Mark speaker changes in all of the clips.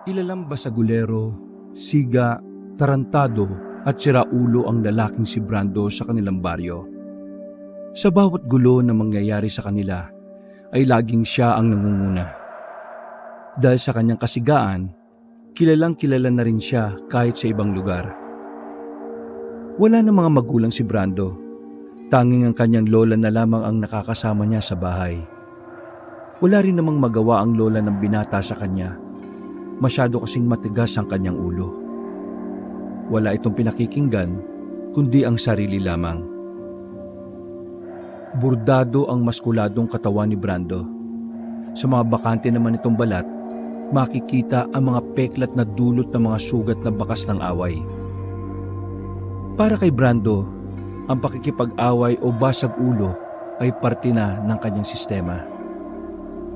Speaker 1: Kilalang basagulero, siga, tarantado at siraulo ang lalaking si Brando sa kanilang baryo. Sa bawat gulo na mangyayari sa kanila ay laging siya ang nangunguna. Dahil sa kanyang kasigaan, kilalang kilala na rin siya kahit sa ibang lugar. Wala na mga magulang si Brando, tanging ang kanyang lola na lamang ang nakakasama niya sa bahay. Wala rin namang magawa ang lola ng binata sa kanya. Masyado kasing matigas ang kanyang ulo. Wala itong pinakikinggan, kundi ang sarili lamang. Burdado ang maskuladong katawan ni Brando. Sa mga bakante naman itong balat, makikita ang mga peklat na dulot ng mga sugat na bakas ng away. Para kay Brando, ang pakikipag-away o basag ulo ay parte na ng kanyang sistema.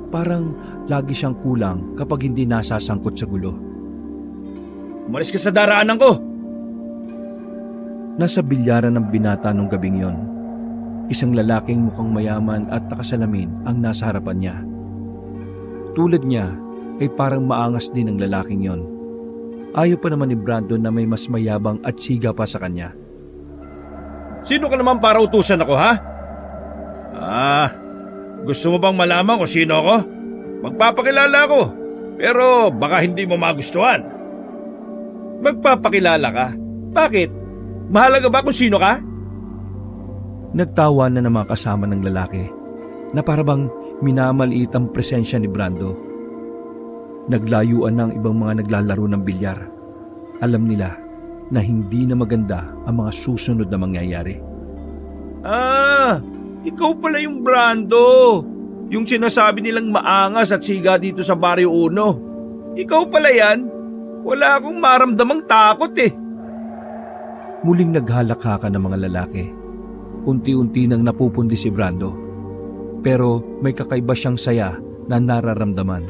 Speaker 1: Parang lagi siyang kulang kapag hindi nasasangkot sa gulo.
Speaker 2: Umalis ka sa daraanan ko!
Speaker 1: Nasa bilyaran ng binata nung gabing yon. Isang lalaking mukhang mayaman at nakasalamin ang nasa harapan niya. Tulad niya ay parang maangas din ang lalaking yon. Ayaw pa naman ni Brando na may mas mayabang at siga pa sa kanya.
Speaker 2: Sino ka naman para utusan ako, ha? Gusto mo bang malaman kung sino ako? Magpapakilala ako, pero baka hindi mo magustuhan. Magpapakilala ka? Bakit? Mahalaga ba kung sino ka?
Speaker 1: Nagtawa na ng mga kasama ng lalaki na parabang minamaliit ang presensya ni Brando. Naglayuan ng ibang mga naglalaro ng bilyar. Alam nila na hindi na maganda ang mga susunod na mangyayari.
Speaker 2: Ikaw pala yung Brando. Yung sinasabi nilang maangas at siga dito sa Baryo Uno. Ikaw pala yan. Wala akong maramdamang takot eh.
Speaker 1: Muling naghalakhakan ng mga lalaki. Unti-unti nang napupundi si Brando. Pero may kakaiba siyang saya na nararamdaman.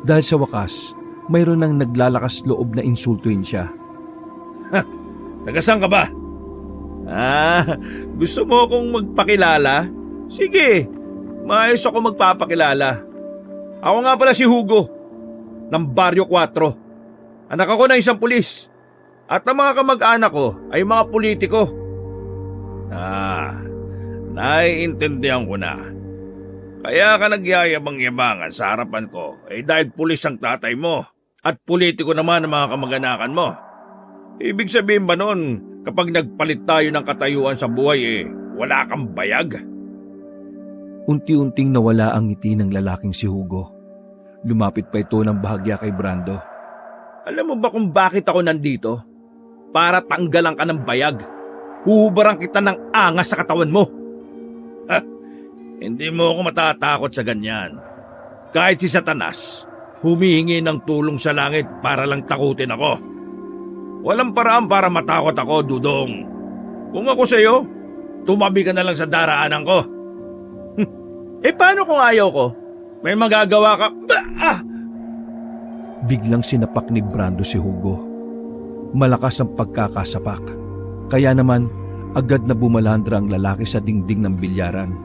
Speaker 1: Dahil sa wakas, mayroon nang naglalakas loob na insultuin siya.
Speaker 2: Tagasang ka ba? Gusto mo akong magpakilala? Sige, maayos ako magpapakilala. Ako nga pala si Hugo, ng Baryo 4. Anak ako ng isang pulis. At ang mga kamag-anak ko ay mga politiko. Naiintindihan ko na. Kaya ka nagyayabang-yabangan sa harapan ko dahil pulis ang tatay mo at politiko naman ang mga kamag-anakan mo. Ibig sabihin ba nun, kapag nagpalit tayo ng katayuan sa buhay wala kang bayag?
Speaker 1: Unti-unting nawala ang ngiti ng lalaking si Hugo. Lumapit pa ito ng bahagya kay Brando.
Speaker 2: Alam mo ba kung bakit ako nandito? Para tanggalan ka ng bayag. Huhubaran kita ng angas sa katawan mo. Hindi mo ako matatakot sa ganyan. Kahit si Satanas, humihingi ng tulong sa langit para lang takutin ako. Walang paraan para matakot ako, Dudong. Kung ako sa'yo, tumabi ka na lang sa daraanan ko. Paano kung ayaw ko? May magagawa ka...
Speaker 1: Biglang sinapak ni Brando si Hugo. Malakas ang pagkakasapak. Kaya naman, agad na bumalandra ang lalaki sa dingding ng bilyaran.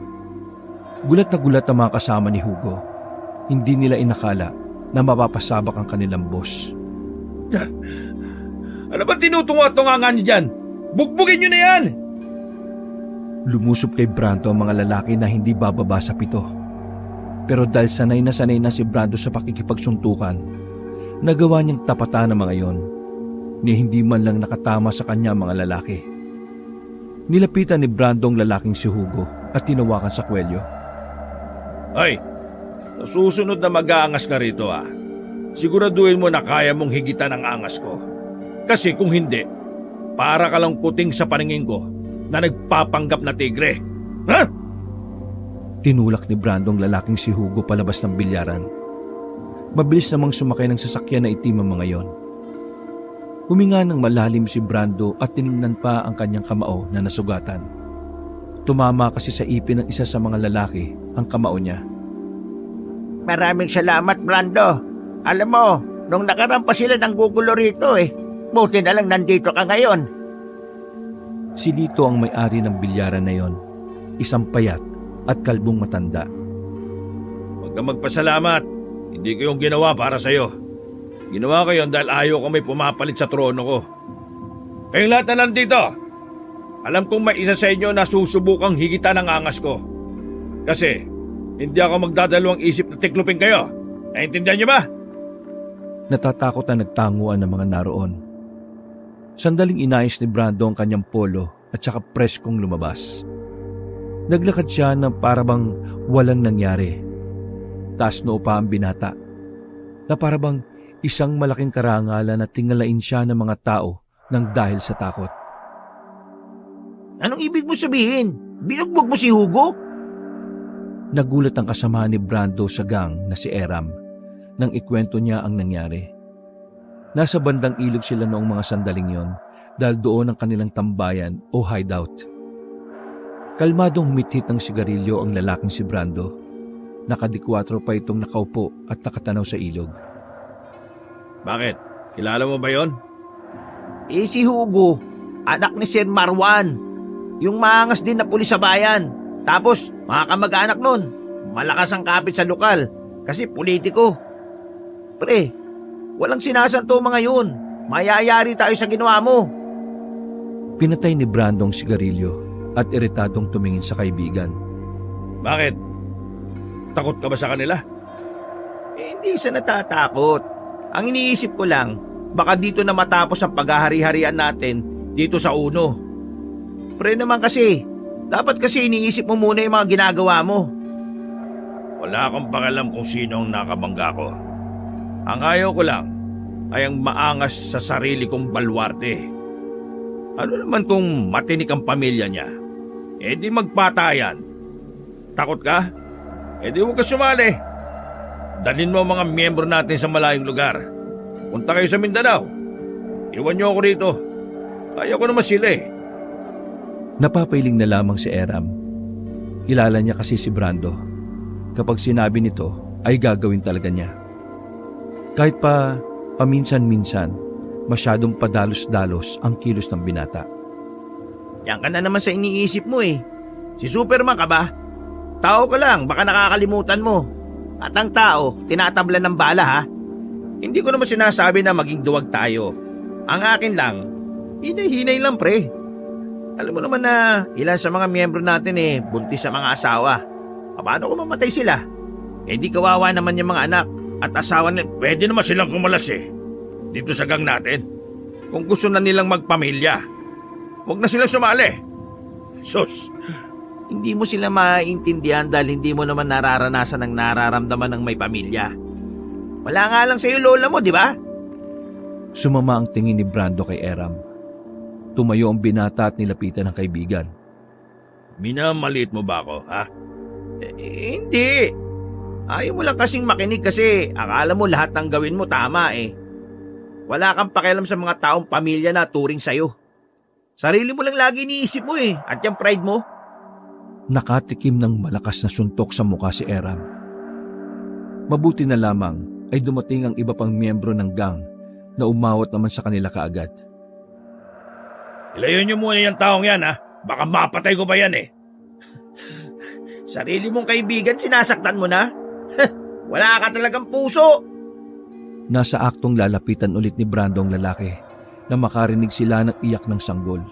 Speaker 1: Gulat na gulat ang mga kasama ni Hugo. Hindi nila inakala na mapapasabak ang kanilang boss.
Speaker 2: Ano ba tinutunga-tunga niyo dyan? Bugbugin niyo na yan!
Speaker 1: Lumusob kay Brando ang mga lalaki na hindi bababa sa 7. Pero dahil sanay na si Brando sa pakikipagsuntukan, nagawa niyang tapatan ang mga yon. Ni hindi man lang nakatama sa kanya ang mga lalaki. Nilapitan ni Brando ang lalaking si Hugo at tinawakan sa kwelyo.
Speaker 2: Ay, sa susunod na mag-aangas ka rito siguraduhin mo na kaya mong higitan ang angas ko. Kasi kung hindi, para ka lang puting sa paningin ko na nagpapanggap na tigre. Ha?
Speaker 1: Tinulak ni Brando ang lalaking si Hugo palabas ng bilyaran. Mabilis namang sumakay ng sasakyan na itim ang mga yon. Huminga ng malalim si Brando at tinignan pa ang kanyang kamao na nasugatan. Tumama kasi sa ipin ng isa sa mga lalaki ang kamao niya.
Speaker 3: Maraming salamat, Brando. Alam mo, nung nakaraan pa sila ng gugulo rito buti na lang nandito ka ngayon.
Speaker 1: Si Lito ang may-ari ng bilyaran na yon. Isang payat at kalbong matanda.
Speaker 2: Huwag kang magpasalamat. Hindi ko yung ginawa para sa'yo. Ginawa ko yun dahil ayaw ko may pumapalit sa trono ko. Kayong lahat na nandito, alam kong may isa sa inyo na susubukang higitan ang angas ko. Kasi hindi ako magdadalawang isip na tiklupin kayo. Naintindihan niyo ba?
Speaker 1: Natatakot na nagtanguan ng mga naroon. Sandaling inayos ni Brando ang kanyang polo at saka preskong lumabas. Naglakad siya na parabang walang nangyari. Taas noo pa ang binata, na parabang isang malaking karangalan na tingalain siya ng mga tao nang dahil sa takot.
Speaker 3: Anong ibig mo sabihin? Binugbog mo si Hugo?
Speaker 1: Nagulat ang kasama ni Brando sa gang na si Eram nang ikwento niya ang nangyari. Nasa bandang ilog sila noong mga sandaling yon dahil doon ang kanilang tambayan o hideout. Kalmadong humithit ng sigarilyo ang lalaking si Brando. Nakadikwatro pa itong nakaupo at nakatanaw sa ilog.
Speaker 2: Bakit? Kilala mo ba yon?
Speaker 3: Si Hugo, anak ni Sir Marwan. Yung maangas din na pulis sa bayan. Tapos, mga kamag-anak nun, malakas ang kapit sa lokal kasi politiko. Pre, walang sinasanto mga yun. Mayayari tayo sa ginawa mo.
Speaker 1: Pinatay ni Brando ang sigarilyo at iritadong tumingin sa kaibigan.
Speaker 2: Bakit? Takot ka ba sa kanila?
Speaker 3: Hindi sa natatakot. Ang iniisip ko lang, baka dito na matapos ang paghahari-harian natin dito sa Uno. Pre naman kasi, dapat kasi iniisip mo muna yung mga ginagawa mo.
Speaker 2: Wala akong pakialam kung sino ang nakabangga ko. Ang ayaw ko lang ay ang maangas sa sarili kong balwarte. Ano naman kung matinik ang pamilya niya? Eh di magpatayan. Takot ka? Eh di huwag ka sumali. Dalhin mo ang mga miyembro natin sa malayong lugar. Punta kayo sa Mindanao. Iwan niyo ako rito. Kaya ko naman sila eh.
Speaker 1: Napapailing na lamang si Eram. Kilala niya kasi si Brando. Kapag sinabi nito, ay gagawin talaga niya. Kahit pa paminsan-minsan, masyadong padalos-dalos ang kilos ng binata.
Speaker 3: Yan ka na naman sa iniisip mo eh. Si Superman ka ba? Tao ka lang, baka nakakalimutan mo. At ang tao, tinatablan ng bala ha. Hindi ko naman sinasabi na maging duwag tayo. Ang akin lang, hinay-hinay lang pre. Alam mo naman na ilan sa mga miyembro natin buntis sa mga asawa. Paano kung mamatay sila? Di kawawa naman yung mga anak at asawa nila.
Speaker 2: Pwede naman silang kumalas dito sa gang natin. Kung gusto na nilang magpamilya, huwag na silang sumali. Sus,
Speaker 3: hindi mo sila maiintindihan dahil hindi mo naman nararanasan ang nararamdaman ng may pamilya. Wala nga lang sa'yo lola mo, di ba?
Speaker 1: Sumama ang tingin ni Brando kay Eram. Tumayo ang binata at nilapitan ng kaibigan.
Speaker 2: Minamaliit mo ba ako, ha?
Speaker 3: Hindi. Ayaw mo lang kasing makinig kasi akala mo lahat ng gawin mo tama eh. Wala kang pakialam sa mga taong pamilya na turing sa'yo. Sarili mo lang lagi iniisip mo at yung pride mo.
Speaker 1: Nakatikim ng malakas na suntok sa mukha si Eram. Mabuti na lamang ay dumating ang iba pang miyembro ng gang na umawat naman sa kanila kaagad.
Speaker 2: Ilayo niyo muna yung taong yan ha. Baka mapatay ko pa yan
Speaker 3: Sarili mong kaibigan sinasaktan mo na? Wala ka talagang puso.
Speaker 1: Nasa aktong lalapitan ulit ni Brando ang lalaki na makarinig sila ng iyak ng sanggol.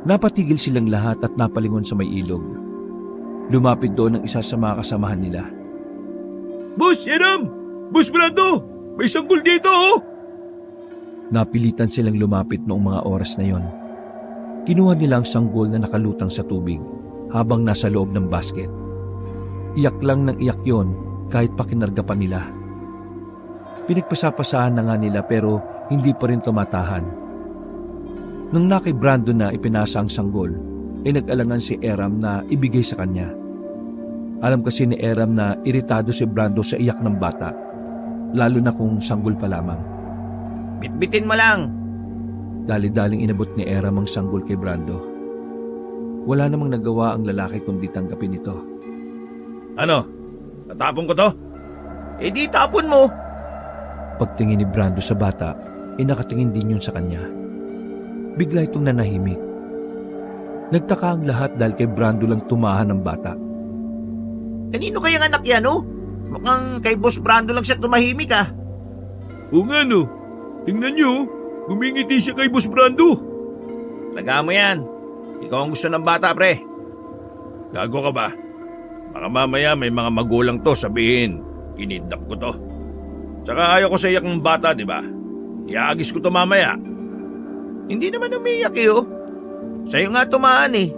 Speaker 1: Napatigil silang lahat at napalingon sa may ilog. Lumapit doon ang isa sa mga kasamahan nila.
Speaker 2: Boss, Eram! Boss Brando! May sanggol dito
Speaker 1: Napilitan silang lumapit noong mga oras na yon. Kinuha nila ang sanggol na nakalutang sa tubig habang nasa loob ng basket. Iyak lang ng iyak yon kahit pa kinarga pa nila. Pinagpasapasahan na nga nila pero hindi pa rin tumatahan. Nang nakay Brando na ipinasa ang sanggol, ay nag-alangan si Eram na ibigay sa kanya. Alam kasi ni Eram na iritado si Brando sa iyak ng bata, lalo na kung sanggol pa lamang.
Speaker 3: Bitbitin mo lang.
Speaker 1: Dali-daling inabot ni Eram ang sanggol kay Brando. Wala namang nagawa ang lalaki kundi tanggapin ito.
Speaker 2: Ano? Tatapon ko to?
Speaker 3: Di tapon mo.
Speaker 1: Pagtingin ni Brando sa bata, nakatingin din yun sa kanya. Bigla itong nanahimik. Nagtaka ang lahat dahil kay Brando lang tumahan ng bata.
Speaker 3: Kanino kayang anak yan Mukhang kay Boss Brando lang siya tumahimik
Speaker 2: Oo nga no. Tingnan nyo, gumingiti siya kay Boss Brando.
Speaker 3: Laga mo yan. Ikaw ang gusto ng bata, pre.
Speaker 2: Gago ka ba? Baka mamaya may mga magulang to sabihin, kinidnap ko to. Tsaka ayaw ko sa iyak ng bata, di ba? Iagis ko to mamaya.
Speaker 3: Hindi naman umiyak oh. Sa'yo nga tumaan eh.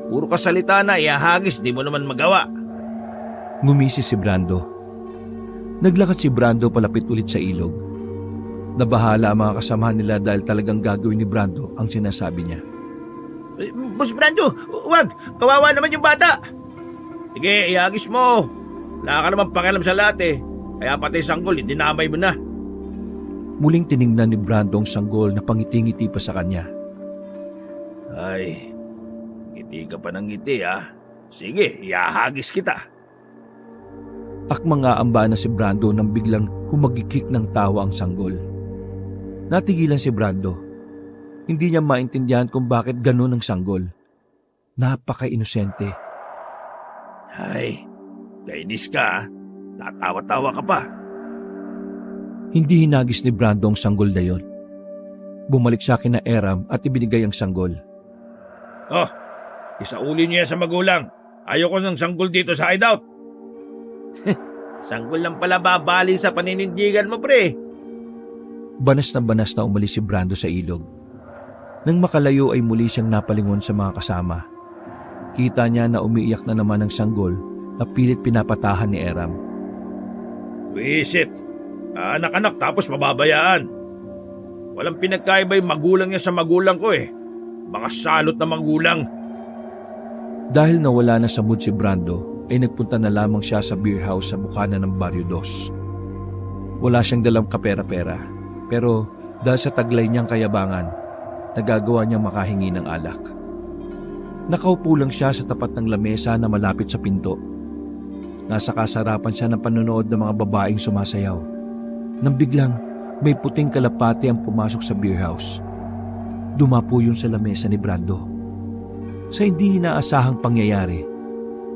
Speaker 3: Puro ka salita na iahagis, di mo naman magawa.
Speaker 1: Ngumisi si Brando. Naglakad si Brando palapit ulit sa ilog. Nabahala ang mga kasamahan nila dahil talagang gagawin ni Brando ang sinasabi niya.
Speaker 3: Boss Brando, wag! Kawawa naman yung bata! Sige, iagis mo. Wala ka naman pakialam sa lahat eh. Kaya pati sanggol, dinamay mo na.
Speaker 1: Muling tiningnan ni Brando ang sanggol na pangiti-ngiti pa sa kanya.
Speaker 2: Ay, ngiti ka pa ng ngiti ha. Sige, iahagis kita.
Speaker 1: Akmang aamba na si Brando nang biglang humagikik ng tawa ang sanggol. Natigilan si Brando. Hindi niya maintindihan kung bakit ganun ang sanggol. Napaka-inosente.
Speaker 2: Ay, kainis ka ha. Natawa-tawa ka pa.
Speaker 1: Hindi hinagis ni Brando ang sanggol na yon. Bumalik sa akin na Eram at ibinigay ang sanggol.
Speaker 2: Oh, isauli niyo yan sa magulang. Ayoko ng sanggol dito sa hideout.
Speaker 3: Sanggol lang pala babali sa paninindigan mo, pre.
Speaker 1: Banas na umalis si Brando sa ilog. Nang makalayo ay muli siyang napalingon sa mga kasama. Kita niya na umiiyak na naman ang sanggol na pilit pinapatahan ni Eram.
Speaker 2: Wisit, anak-anak tapos mababayaan. Walang pinagkaiba yung magulang niya sa magulang ko eh. Mga salot na magulang.
Speaker 1: Dahil nawala na sa mood si Brando, ay nagpunta na lamang siya sa beer house sa bukana ng Barrio Dos. Wala siyang dalang kapera-pera, pero dahil sa taglay niyang kayabangan, nagagawa niyang makahingi ng alak. Nakaupo lang siya sa tapat ng lamesa na malapit sa pinto. Nasa kasarapan siya ng panonood ng mga babaeng sumasayaw. Nang biglang may puting kalapate ang pumasok sa beer house. Dumapo yun sa lamesa ni Brando. Sa hindi inaasahang pangyayari,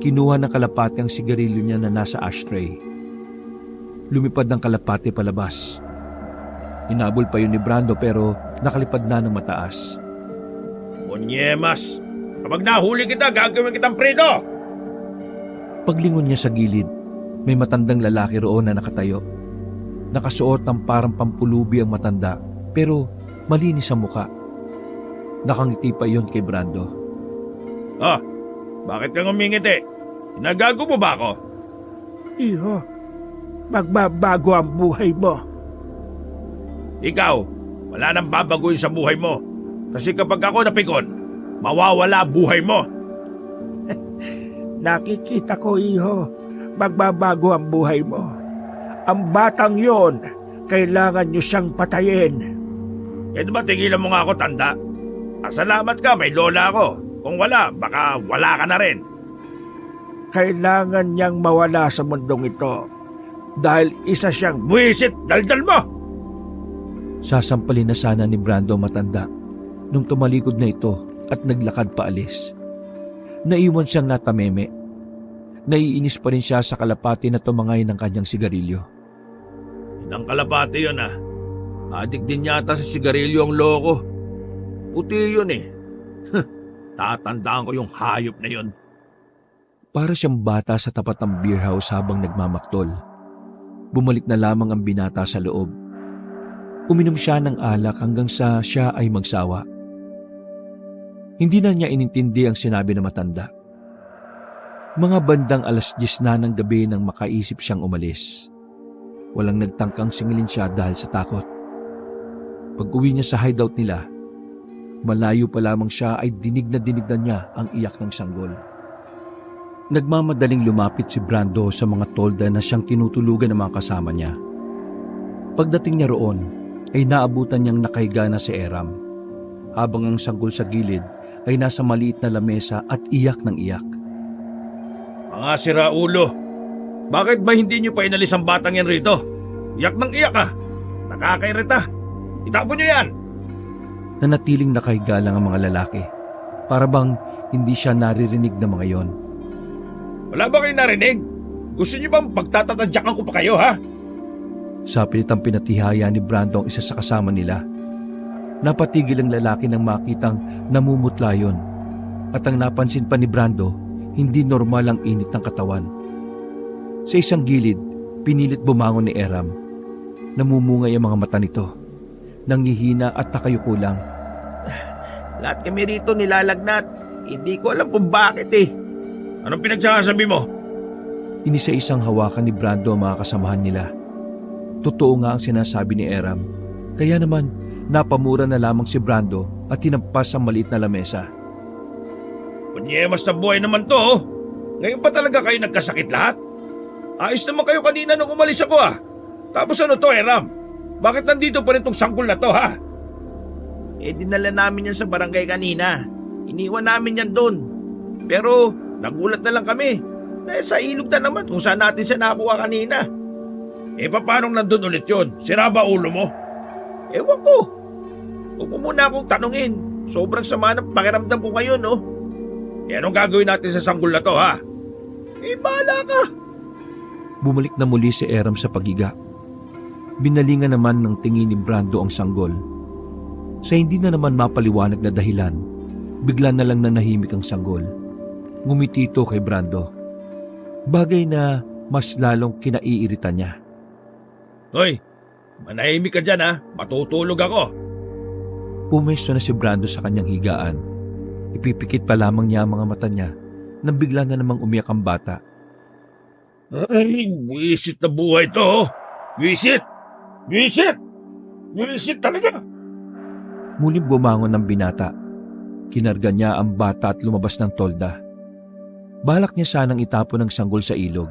Speaker 1: kinuha ng kalapate ang sigarilyo niya na nasa ashtray. Lumipad ng kalapate palabas. Hinabol pa yun ni Brando pero nakalipad na ng mataas.
Speaker 2: Monyemas, kapag nahuli kita, gagawin kitang predo!
Speaker 1: Paglingon niya sa gilid, may matandang lalaki roon na nakatayo. Nakasuot ng parang pampulubi ang matanda pero malinis ang muka. Nakangiti pa yon kay Brando.
Speaker 2: Ah, bakit kang umingiti? Nagago mo ba ako?
Speaker 4: Iho, magbabago ang buhay mo.
Speaker 2: Ikaw, wala nang babaguhin sa buhay mo. Kasi kapag ako napikon, mawawala buhay mo.
Speaker 4: Nakikita ko, iho, magbabago ang buhay mo. Ang batang yon, kailangan nyo siyang patayin.
Speaker 2: Eh diba tigilan mo nga ako, tanda? Salamat ka, may lola ako. Kung wala, baka wala ka na rin.
Speaker 4: Kailangan niyang mawala sa mundong ito dahil isa siyang
Speaker 2: Buwisit, daldal mo!
Speaker 1: Sasampalin na sana ni Brando matanda nung tumalikod na ito at naglakad paalis. Naiwan siyang natameme. Naiinis pa rin siya sa kalapati na tumangay ng kanyang sigarilyo.
Speaker 2: Inang kalapate yun ah. Adik din yata sa sigarilyo ang loko. Puti yun eh. Tatandaan ko yung hayop na yun.
Speaker 1: Para siyang bata sa tapat ng beer house habang nagmamaktol. Bumalik na lamang ang binata sa loob. Uminom siya ng alak hanggang sa siya ay magsawa. Hindi na niya inintindi ang sinabi ng matanda. Mga bandang 10:00 na ng gabi nang makaisip siyang umalis. Walang nagtangkang singilin siya dahil sa takot. Pag-uwi niya sa hideout nila, malayo pa lamang siya ay dinig na niya ang iyak ng sanggol. Nagmamadaling lumapit si Brando sa mga tolda na siyang tinutulugan ng mga kasama niya. Pagdating niya roon, ay naabutan niyang nakahiga na si Eram, habang ang sanggol sa gilid ay nasa maliit na lamesa at iyak ng iyak.
Speaker 2: Mga siraulo, bakit ba hindi niyo pa inalis ang batang yan rito? Iyak ng iyak ah! Nakakairita! Itapon niyo yan!
Speaker 1: Nanatiling nakahiga lang ang mga lalaki, para bang hindi siya naririnig ng mga yon.
Speaker 2: Wala ba kayo narinig? Gusto niyo bang pagtatatadyakan ko pa kayo ha?
Speaker 1: Sa pilitang pinatihaya ni Brando ang isa sa kasama nila. Napatigil ang lalaki nang makitang namumutla yun. At ang napansin pa ni Brando, hindi normal ang init ng katawan. Sa isang gilid, pinilit bumangon ni Eram. Namumungay ang mga mata nito. Nanghihina at nakayuko lang.
Speaker 3: Lahat kami rito nilalagnat. Hindi ko alam kung bakit eh.
Speaker 2: Anong pinagsasabi mo?
Speaker 1: Inisa-isang hawakan ni Brando ang mga kasamahan nila. Totoo nga ang sinasabi ni Eram. Kaya naman, napamura na lamang si Brando at tinampas ang maliit na lamesa.
Speaker 2: Kunyemas na buhay naman to. Ngayon pa talaga kayo nagkasakit lahat? Ayos naman kayo kanina nung umalis ako Tapos ano to, Eram? Bakit nandito pa rin tong sanggol na to, ha?
Speaker 3: Dinala namin yan sa barangay kanina. Iniwan namin yan doon. Pero nagulat na lang kami. Dahil sa ilog na naman kung saan natin siya nakuha kanina.
Speaker 2: Paano nandun ulit yun? Sira ba ulo mo?
Speaker 3: Ewan ko. Huwag mo muna akong tanungin. Sobrang sama ng pakiramdam ko ngayon, no?
Speaker 2: Anong gagawin natin sa sanggol na to, ha?
Speaker 3: Bahala ka.
Speaker 1: Bumalik na muli si Eram sa pagiga. Binalingan naman ng tingin ni Brando ang sanggol. Sa hindi na naman mapaliwanag na dahilan, bigla na lang nanahimik ang sanggol. Ngumiti ito kay Brando. Bagay na mas lalong kinaiirita niya.
Speaker 2: Hoy, manahimik ka dyan, ha? Matutulog ako.
Speaker 1: Pumesto na si Brando sa kanyang higaan. Ipipikit pa lamang niya ang mga mata niya nang bigla na namang umiyak ang bata.
Speaker 2: Ay, wisit na buhay to, Wisit! Wisit! Wisit talaga!
Speaker 1: Muling bumangon ng binata. Kinarga niya ang bata at lumabas ng tolda. Balak niya sanang itapon ang sanggol sa ilog,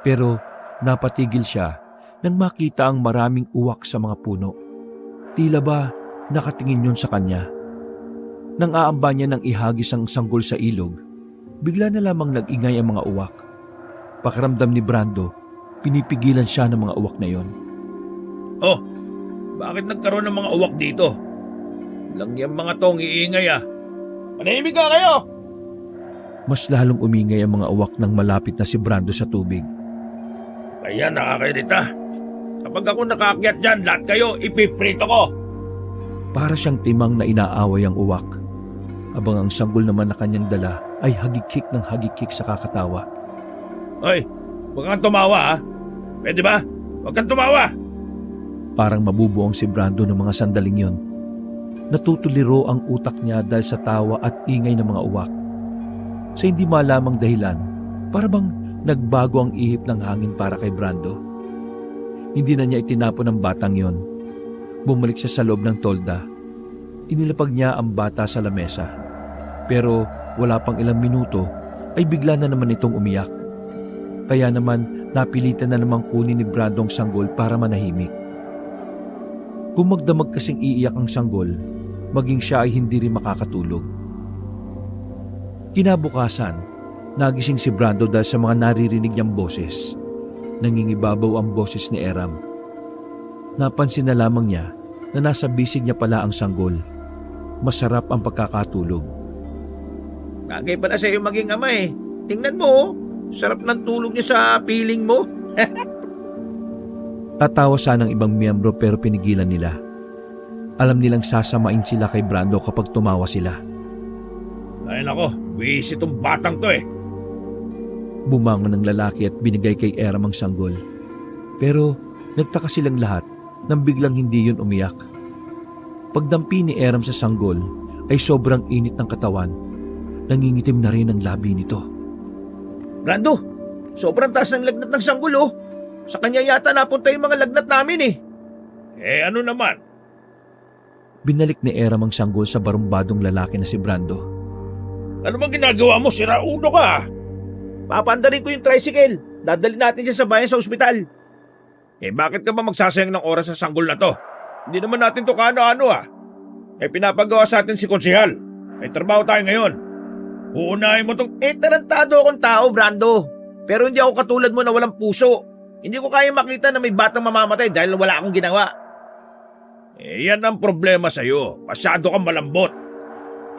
Speaker 1: pero napatigil siya nang makita ang maraming uwak sa mga puno. Tila ba nakatingin yun sa kanya? Nang aamba niya ng ihagis ang sanggol sa ilog, bigla na lamang nag-ingay ang mga uwak. Pakiramdam ni Brando, pinipigilan siya ng mga uwak na yon.
Speaker 2: Oh, bakit nagkaroon ng mga uwak dito? Lang yung mga tong iingay Manahimik ka kayo!
Speaker 1: Mas lalong umingay ang mga uwak nang malapit na si Brando sa tubig.
Speaker 2: Kaya nakakairita. Kapag ako nakaakyat dyan, lahat kayo ipiprito ko.
Speaker 1: Para siyang timang na inaaway ang uwak. Abang ang sanggol naman na kanyang dala ay hagikik ng hagikik sa kakatawa.
Speaker 2: Hoy, huwag kang tumawa Pwede ba? Huwag kang tumawa!
Speaker 1: Parang mabubuong si Brando ng mga sandaling yon. Natutuliro ang utak niya dahil sa tawa at ingay ng mga uwak. Sa hindi malamang dahilan, para bang nagbago ang ihip ng hangin para kay Brando. Hindi na niya itinapon ang batang yon. Bumalik siya sa loob ng tolda. Inilapag niya ang bata sa lamesa. Pero wala pang ilang minuto ay bigla na naman itong umiyak. Kaya naman napilitan na namang kunin ni Brando ang sanggol para manahimik. Kung magdamag kasing iiyak ang sanggol, maging siya ay hindi rin makakatulog. Kinabukasan, nagising si Brando dahil sa mga naririnig niyang boses. Nangingibabaw ang boses ni Eram. Napansin na lamang niya na nasa bisig niya pala ang sanggol. Masarap ang pagkakatulog.
Speaker 3: Bagay pala sa'yo maging ama Tingnan mo, sarap ng tulog niya sa piling mo.
Speaker 1: Tatawa sana ng ibang miyembro pero pinigilan nila. Alam nilang sasamain sila kay Brando kapag tumawa sila.
Speaker 2: Ay nako, wisit itong batang to
Speaker 1: Bumangon ng lalaki at binigay kay Eram ang sanggol. Pero nagtaka silang lahat nang biglang hindi yun umiyak. Pagdampi ni Eram sa sanggol ay sobrang init ng katawan. Nangingitim na rin ang labi nito.
Speaker 3: Brando, sobrang taas ng lagnat ng sanggol Sa kanya yata napunta yung mga lagnat namin
Speaker 2: ano naman?
Speaker 1: Binalik ni Eram ang sanggol sa barumbadong lalaki na si Brando.
Speaker 2: Ano bang ginagawa mo? Sira ulo ka
Speaker 3: Papandarin ko yung tricycle. Dadali natin siya sa bayan sa ospital.
Speaker 2: Bakit ka ba magsasayang ng oras sa sanggol na to? Hindi naman natin to kaano-ano pinapagawa sa atin si konsehal. May trabaho tayo ngayon. Uunahin mo tong...
Speaker 3: Tarantado akong tao, Brando. Pero hindi ako katulad mo na walang puso. Hindi ko kaya makita na may batang mamamatay dahil wala akong ginawa.
Speaker 2: Yan ang problema sa'yo. Masyado kang malambot.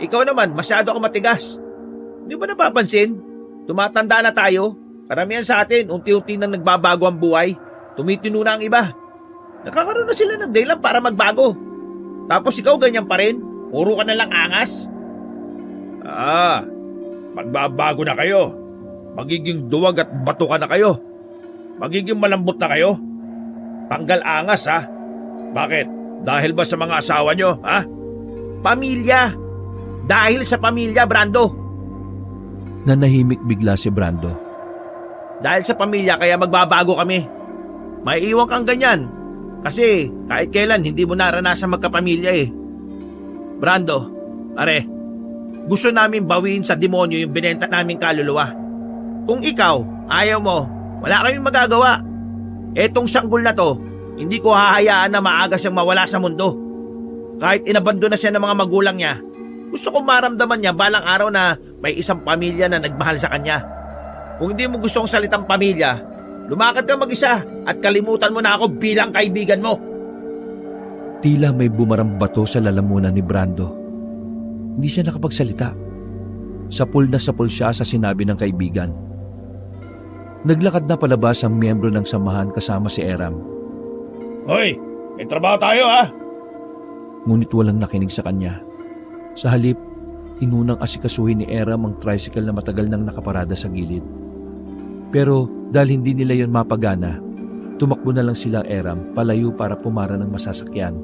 Speaker 3: Ikaw naman, masyado kang matigas. Hindi ba napapansin? Tumatanda na tayo. Karamihan sa atin, unti-unti nang nagbabago ang buhay. Tumitino na ang iba. Nakakaroon na sila ng dahilan para magbago. Tapos ikaw ganyan pa rin? Puro ka na lang angas?
Speaker 2: Magbabago na kayo. Magiging duwag at batuka na kayo. Magiging malambot na kayo. Tanggal angas, ha? Bakit? Dahil ba sa mga asawa nyo, ha?
Speaker 3: Pamilya. Dahil sa pamilya, Brando.
Speaker 1: Nanahimik bigla si Brando.
Speaker 3: Dahil sa pamilya kaya magbabago kami. Maiiwan kang ganyan. Kasi kahit kailan hindi mo naranasan magkapamilya eh. Brando, are, gusto namin bawiin sa demonyo yung binenta naming kaluluwa. Kung ikaw, ayaw mo, wala kaming magagawa. Etong sanggol na to, hindi ko hahayaan na maaga siyang mawala sa mundo. Kahit inabando na siya ng mga magulang niya, gusto kong maramdaman niya balang araw na may isang pamilya na nagmahal sa kanya. Kung hindi mo gusto ang salitang pamilya, lumakad ka mag-isa at kalimutan mo na ako bilang kaibigan mo.
Speaker 1: Tila may bumarang bato sa lalamunan ni Brando. Hindi siya nakapagsalita. Sapul na sapul siya sa sinabi ng kaibigan. Naglakad na palabas ang miyembro ng samahan kasama si Eram.
Speaker 2: Hoy, may trabaho tayo, ha?
Speaker 1: Ngunit walang nakinig sa kanya. Sa halip, inunang asikasuhin ni Eram ang tricycle na matagal nang nakaparada sa gilid. Pero dahil hindi nila yon mapagana, tumakbo na lang sila Eram palayo para pumara ng masasakyan.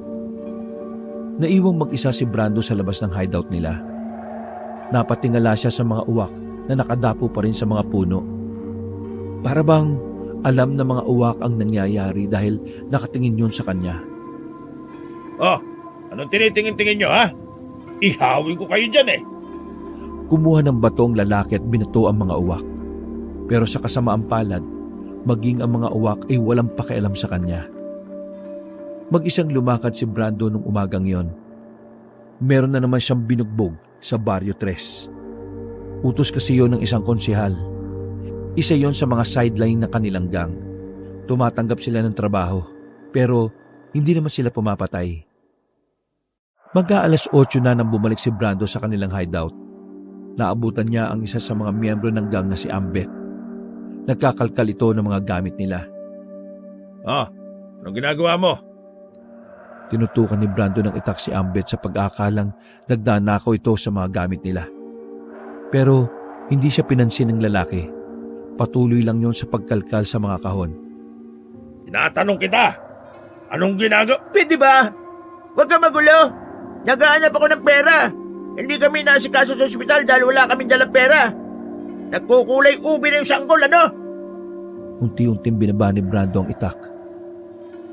Speaker 1: Naiwang mag-isa si Brando sa labas ng hideout nila. Napatingala siya sa mga uwak na nakadapo pa rin sa mga puno. Para bang alam na mga uwak ang nangyayari dahil nakatingin yun sa kanya.
Speaker 2: Oh, anong tinitingin-tingin nyo, ha? Ihawin ko kayo dyan, eh.
Speaker 1: Kumuha ng bato ang lalaki at binato ang mga uwak. Pero sa kasamaang palad, maging ang mga uwak ay walang pakialam sa kanya. Mag-isang lumakad si Brando nung umagang yon. Meron na naman siyang binugbog sa Barrio 3. Utos kasi yon ng isang konsehal. Isa yon sa mga sideline na kanilang gang. Tumatanggap sila ng trabaho, pero hindi naman sila pumapatay. Mag-aalas 8 na nang bumalik si Brando sa kanilang hideout. Naabutan niya ang isa sa mga miyembro ng gang na si Ambet. Nagkakalkal ito ng mga gamit nila.
Speaker 2: Anong ginagawa mo?
Speaker 1: Tinutukan ni Brando ng itak si Ambet sa pag-aakalang nagdanakaw ito sa mga gamit nila. Pero hindi siya pinansin ng lalaki. Patuloy lang yon sa pagkalkal sa mga kahon.
Speaker 2: Tinatanong kita, anong ginagawa?
Speaker 3: Pwede ba? Huwag ka magulo. Naghahanap ako ng pera. Hindi kami nasikaso sa ospital dahil wala kaming dalang pera. Nagkukulay ubi na yung sanggol, ano?
Speaker 1: Unti-unting binaba ni Brando ang itak.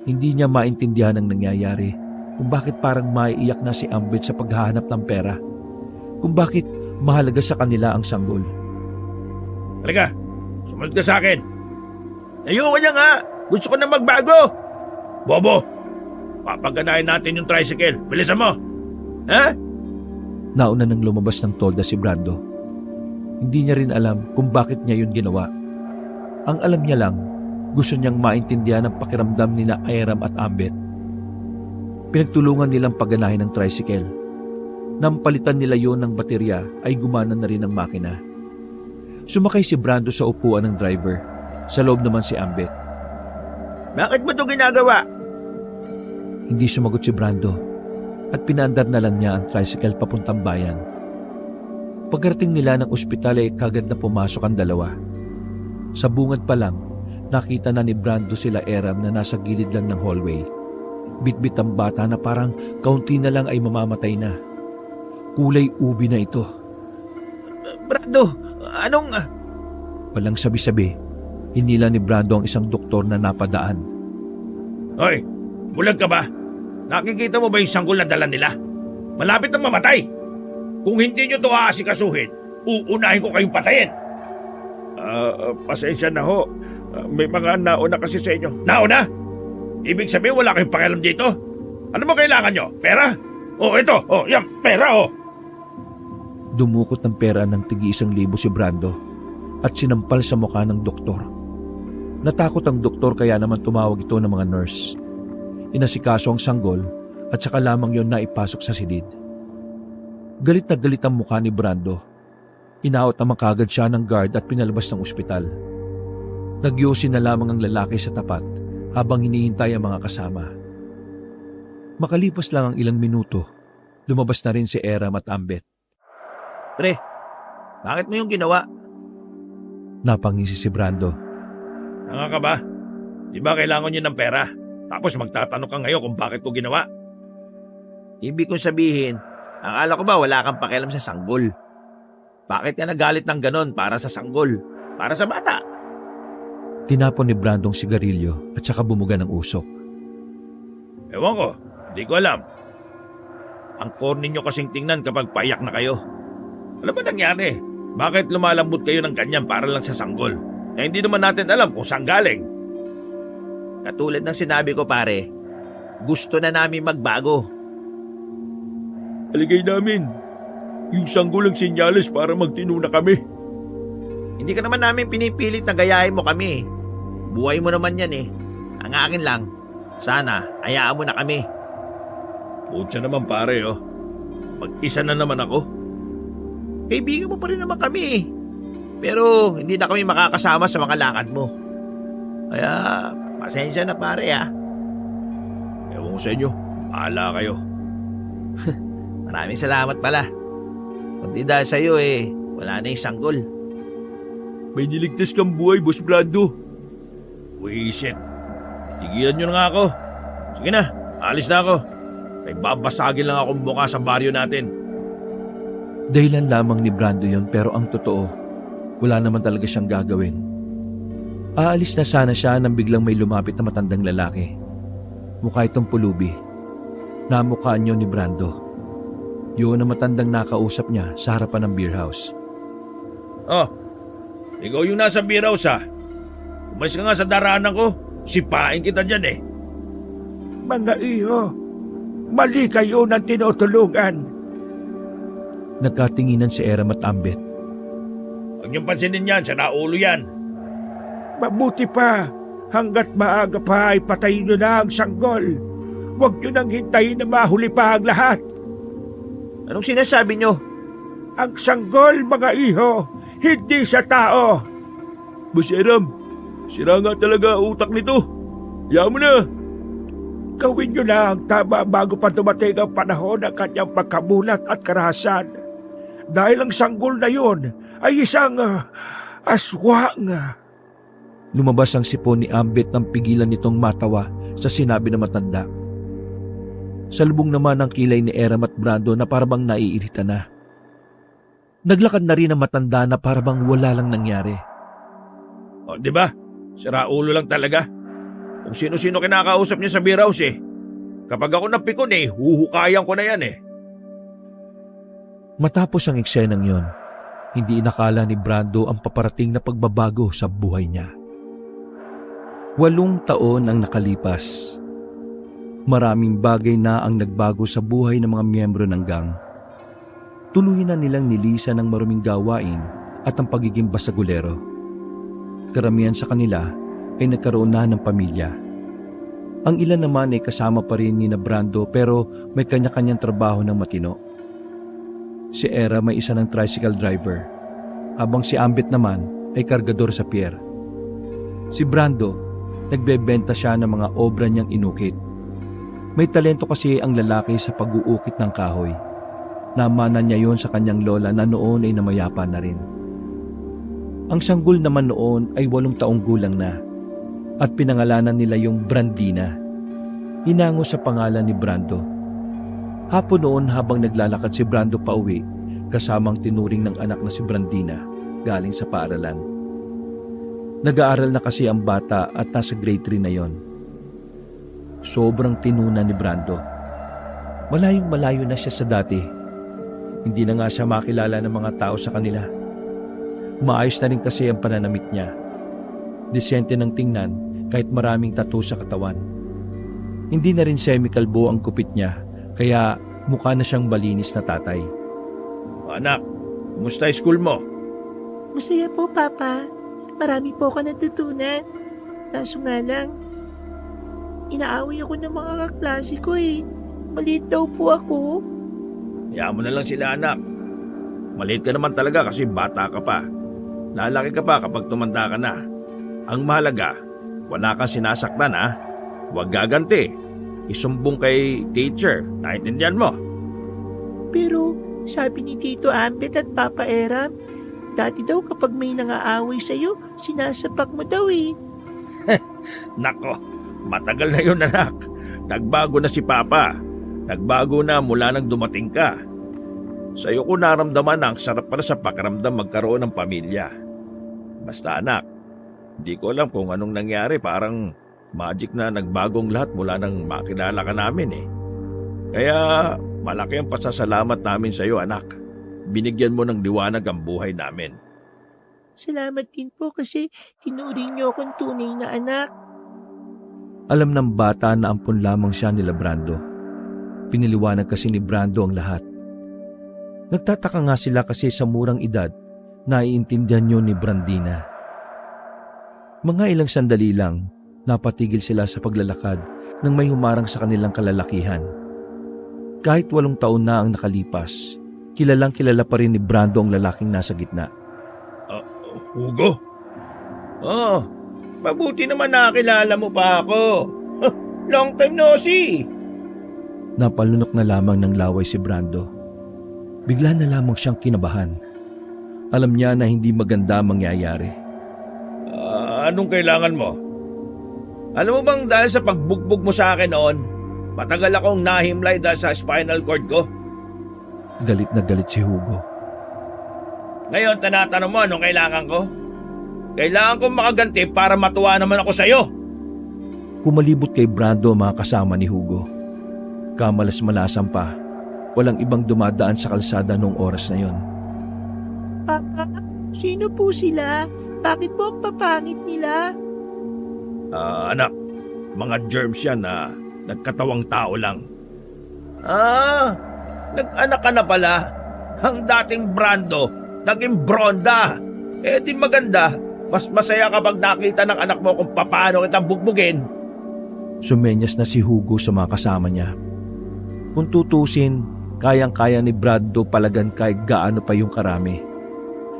Speaker 1: Hindi niya maintindihan ang nangyayari kung bakit parang maiiyak na si Ambet sa paghahanap ng pera. Kung bakit mahalaga sa kanila ang sanggol.
Speaker 2: Halika, sumunod ka sa akin.
Speaker 3: Ayoko niya nga. Gusto ko na magbago.
Speaker 2: Bobo, papaganahin natin yung tricycle. Bilisan mo.
Speaker 3: Ha?
Speaker 1: Nauna nang lumabas ng tolda si Brando. Hindi niya rin alam kung bakit niya yun ginawa. Ang alam niya lang, gusto niyang maintindihan ang pakiramdam nila Eram at Ambet. Pinagtulungan nilang paganahin ng tricycle. Nang palitan nila yon ng baterya ay gumana na rin ang makina. Sumakay si Brando sa upuan ng driver. Sa loob naman si Ambet.
Speaker 3: Bakit mo ito ginagawa?
Speaker 1: Hindi sumagot si Brando at pinaandar na lang niya ang tricycle papuntang bayan. Pagkarating nila ng ospital ay kagad na pumasok ang dalawa. Sa bungad pa lang, nakita na ni Brando sila Eram na nasa gilid lang ng hallway. Bitbit ang bata na parang kaunti na lang ay mamamatay na. Kulay ubi na ito.
Speaker 3: Brando, anong...
Speaker 1: Walang sabi-sabi, hinila ni Brando ang isang doktor na napadaan.
Speaker 2: Hoy, bulag ka ba? Nakikita mo ba yung sanggol na dala nila? Malapit na mamatay. Kung hindi nyo ito aasikasuhin, uunahin ko kayong patayin. Pasensya na ho. May mga nauna kasi sa inyo. Nauna? Ibig sabihin wala kayong pakialam dito? Ano mo kailangan nyo? Pera? Ito. Yan, pera,
Speaker 1: Dumukot ng pera ng tig-1,000 si Brando at sinampal sa mukha ng doktor. Natakot ang doktor kaya naman tumawag ito ng mga nurse. Inasikaso ang sanggol at saka lamang yon na ipasok sa silid. Galit na galit ang mukha ni Brando. Inaot naman kagad siya ng guard at pinalabas ng ospital. Nagyosi na lamang ang lalaki sa tapat habang hinihintay ang mga kasama. Makalipas lang ang ilang minuto, lumabas na rin si Eram at Ambet.
Speaker 3: Pre, bakit mo yung ginawa?
Speaker 1: Napangisi si Brando.
Speaker 2: Tanga ka ba? Di ba kailangan nyo ng pera? Tapos magtatanong ka ngayon kung bakit ko ginawa?
Speaker 3: Ibig kong sabihin, akala ko ba wala kang pakialam sa sanggol? Bakit ka nagalit ng ganon para sa sanggol? Para sa bata?
Speaker 1: Tinapon ni Brando ang sigarilyo at saka bumuga ng usok.
Speaker 2: Ewan ko, hindi ko alam. Ang corny nyo kasing tingnan kapag payak na kayo. Ano ba nangyari? Bakit lumalambot kayo ng ganyan para lang sa sanggol? Eh hindi naman natin alam kung saan galing.
Speaker 3: Katulad ng sinabi ko pare, gusto na namin magbago.
Speaker 2: Aligay namin. Yung sanggol ang senyales para magtino na kami.
Speaker 3: Hindi ka naman namin pinipilit na gayahin mo kami. Buhay mo naman yan eh. Ang akin lang, sana hayaan mo na kami.
Speaker 2: Putya naman pare oh. Mag-isa na naman ako.
Speaker 3: Kaibigan mo pa rin naman kami eh. Pero hindi na kami makakasama sa mga lakad mo. Kaya pasensya na pare ah.
Speaker 2: Ewan ko sa inyo. Bahala kayo.
Speaker 3: Maraming salamat pala. Kundi dahil sa'yo eh, wala na yung sanggol.
Speaker 2: May niligtas kang buhay, Boss Brando. Wisit. Tigilan nyo na nga ako. Sige na, alis na ako. May babasagin lang akong mukha sa baryo natin.
Speaker 1: Dahilan lamang ni Brando yon pero ang totoo, wala naman talaga siyang gagawin. Aalis na sana siya nang biglang may lumapit na matandang lalaki. Mukha itong pulubi. Namukhaan niyo ni Brando. Yun ang matandang nakausap niya sa harapan ng beer house.
Speaker 2: Oh, ikaw yung nasa beer house ha. Umalis ka nga sa daraanan ko. Sipain kita dyan eh.
Speaker 4: Mga iho, mali kayo ng tinutulungan.
Speaker 1: Nagkatinginan si Eram at Ambet.
Speaker 2: Huwag niyong pansinin yan, sa naulo yan.
Speaker 4: Mabuti pa, hanggat maaga pa ay patayin nyo na ang sanggol. Huwag nyo nang hintayin na mahuli pa ang lahat.
Speaker 3: Anong sinasabi nyo?
Speaker 4: Ang sanggol, mga iho, hindi siya tao.
Speaker 2: Boss Eram, sira nga talaga utak nito. Hayaan mo na.
Speaker 4: Gawin nyo na ang tama bago pa dumating ang panahon ng kanyang pagkamulat at karahasan. Dahil ang sanggol na yun ay isang aswang.
Speaker 1: Lumabas ang sipon ni Ambet nang pigilan nitong matawa sa sinabi ng matanda. Salubong naman ang kilay ni Eram at Brando na parabang naiirita na. Naglakad na rin ang matanda na parabang wala lang nangyari.
Speaker 2: O, di ba? Sira ulo lang talaga. Kung sino-sino kinakausap niya sa beer house eh. Kapag ako napikon eh, huhukayan ko na yan eh.
Speaker 1: Matapos ang eksenang yon, hindi inakala ni Brando ang paparating na pagbabago sa buhay niya. 8 taon ang nakalipas. Maraming bagay na ang nagbago sa buhay ng mga miyembro ng gang. Tuluyan na nilang nilisan ang maruming gawain at ang pagiging basagulero. Karamihan sa kanila ay nagkaroon na ng pamilya. Ang ilan naman ay kasama pa rin ni na Brando pero may kanya-kanyang trabaho ng matino. Si Era may isa ng tricycle driver, habang si Ambet naman ay kargador sa pier. Si Brando, nagbebenta siya ng mga obra niyang inukit. May talento kasi ang lalaki sa pag-uukit ng kahoy. Namana niya yon sa kanyang lola na noon ay namayapa na rin. Ang sanggol naman noon ay 8 taong gulang na at pinangalanan nila yung Brandina. Hinango sa pangalan ni Brando. Hapon noon habang naglalakad si Brando pa uwi, kasamang tinuring ng anak na si Brandina galing sa paaralan. Nag-aaral na kasi ang bata at nasa grade 3 na yon. Sobrang tinuna ni Brando. Malayong malayo na siya sa dati. Hindi na nga siya makilala ng mga tao sa kanila. Maayos na rin kasi ang pananamit niya. Disente ng tingnan kahit maraming tattoo sa katawan. Hindi na rin semi-kalbo ang kupit niya. Kaya mukha na siyang balinis na tatay.
Speaker 2: Anak, kumusta yung school mo?
Speaker 5: Masaya po, Papa. Marami po ako natutunan. Kaso nga lang, inaaway ako ng mga kaklase ko eh. Maliit daw po ako.
Speaker 2: Hayaan mo na lang sila anak. Maliit ka naman talaga kasi bata ka pa. Lalaki ka pa kapag tumanda ka na. Ang mahalaga, wala kang sinasaktan ha. Huwag gaganti. Isumbong kay teacher. Naintindihan mo?
Speaker 5: Pero sabi ni Tito Ambet at Papa Eram, dati daw kapag may nangaaway sa'yo, sinasapak mo daw eh.
Speaker 2: Nako, matagal na yun anak. Nagbago na si Papa. Nagbago na mula nang dumating ka. Sa'yo ko naramdaman na ang sarap pala sa pakiramdam magkaroon ng pamilya. Basta anak, hindi ko alam kung anong nangyari. Parang magic na nagbagong lahat mula nang makilala ka namin eh. Kaya malaki ang pasasalamat namin sa'yo anak. Binigyan mo ng liwanag ang buhay namin.
Speaker 5: Salamat din po kasi tinuring niyo akong tunay na anak.
Speaker 1: Alam ng bata na ampun lamang siya nila Brando. Piniliwanag kasi ni Brando ang lahat. Nagtataka nga sila kasi sa murang edad naiintindihan niyo ni Brandina. Mga ilang sandali lang, napatigil sila sa paglalakad nang may humarang sa kanilang kalalakihan. Kahit 8 taon na ang nakalipas, kilalang kilala pa rin ni Brando ang lalaking nasa gitna.
Speaker 2: Hugo? Oh, mabuti naman nakilala mo pa ako. Long time no see.
Speaker 1: Napalunok na lamang ng laway si Brando. Bigla na lamang siyang kinabahan. Alam niya na hindi maganda mangyayari.
Speaker 2: Anong kailangan mo? Alam mo bang dahil sa pagbugbog mo sa akin noon, matagal akong nahimlay dahil sa spinal cord ko?
Speaker 1: Galit na galit si Hugo.
Speaker 2: Ngayon tanatanong mo anong kailangan ko? Kailangan kong makaganti para matuwa naman ako sa'yo.
Speaker 1: Kumalibot kay Brando ang mga kasama ni Hugo. Kamalas-malasan pa, walang ibang dumadaan sa kalsada noong oras na yon.
Speaker 5: Papa, sino po sila? Bakit po ang papangit nila?
Speaker 2: Anak, mga germs yan na nagkatawang tao lang. Nag-anak ka na pala. Ang dating Brando, naging Bronda. Di maganda. Mas masaya kapag nakita ng anak mo kung paano kita bugbugin.
Speaker 1: Sumenyas na si Hugo sa mga kasama niya. Kung tutusin, kayang-kaya ni Brando palagan kahit gaano pa yung karami.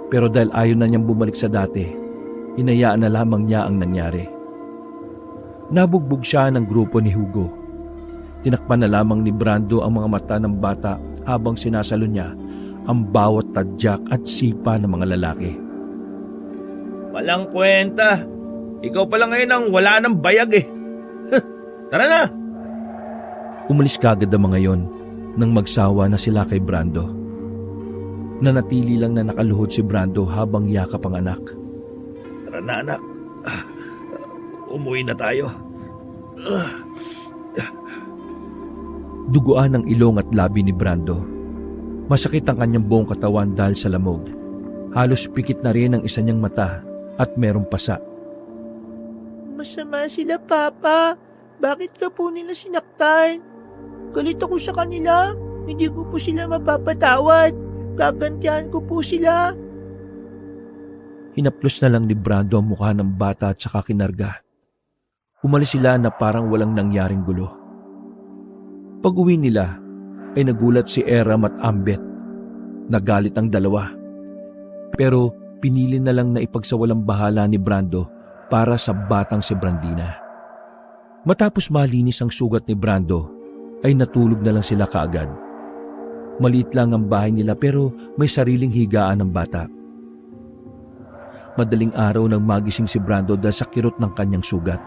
Speaker 1: Pero dahil ayaw na niyang bumalik sa dati, hinayaan na lamang niya ang nangyari. Nabugbog siya ng grupo ni Hugo. Tinakpan na lamang ni Brando ang mga mata ng bata habang sinasalo niya ang bawat tadyak at sipa ng mga lalaki.
Speaker 2: Walang kwenta. Ikaw pala ngayon ang wala ng bayag eh. Tara na!
Speaker 1: Umalis kagad ang mga yon nang magsawa na sila kay Brando. Nanatili lang na nakaluhod si Brando habang yakap ang anak.
Speaker 2: Tara na anak. Umuwi na tayo.
Speaker 1: Duguan ang ilong at labi ni Brando. Masakit ang kanyang buong katawan dahil sa lamog. Halos pikit na rin ang isa niyang mata at merong pasa.
Speaker 5: Masama sila, Papa. Bakit ka po nila sinaktan? Galit ako sa kanila. Hindi ko po sila mapapatawad. Gagantihan ko po sila.
Speaker 1: Hinaplos na lang ni Brando ang mukha ng bata at saka kinarga. Umalis sila na parang walang nangyaring gulo. Pag-uwi nila ay nagulat si Eram at Ambet. Nagalit ang dalawa. Pero pinili na lang na ipagsawalang bahala ni Brando para sa batang si Brandina. Matapos malinis ang sugat ni Brando, ay natulog na lang sila kaagad. Maliit lang ang bahay nila pero may sariling higaan ng bata. Madaling araw nang magising si Brando dahil sa kirot ng kanyang sugat.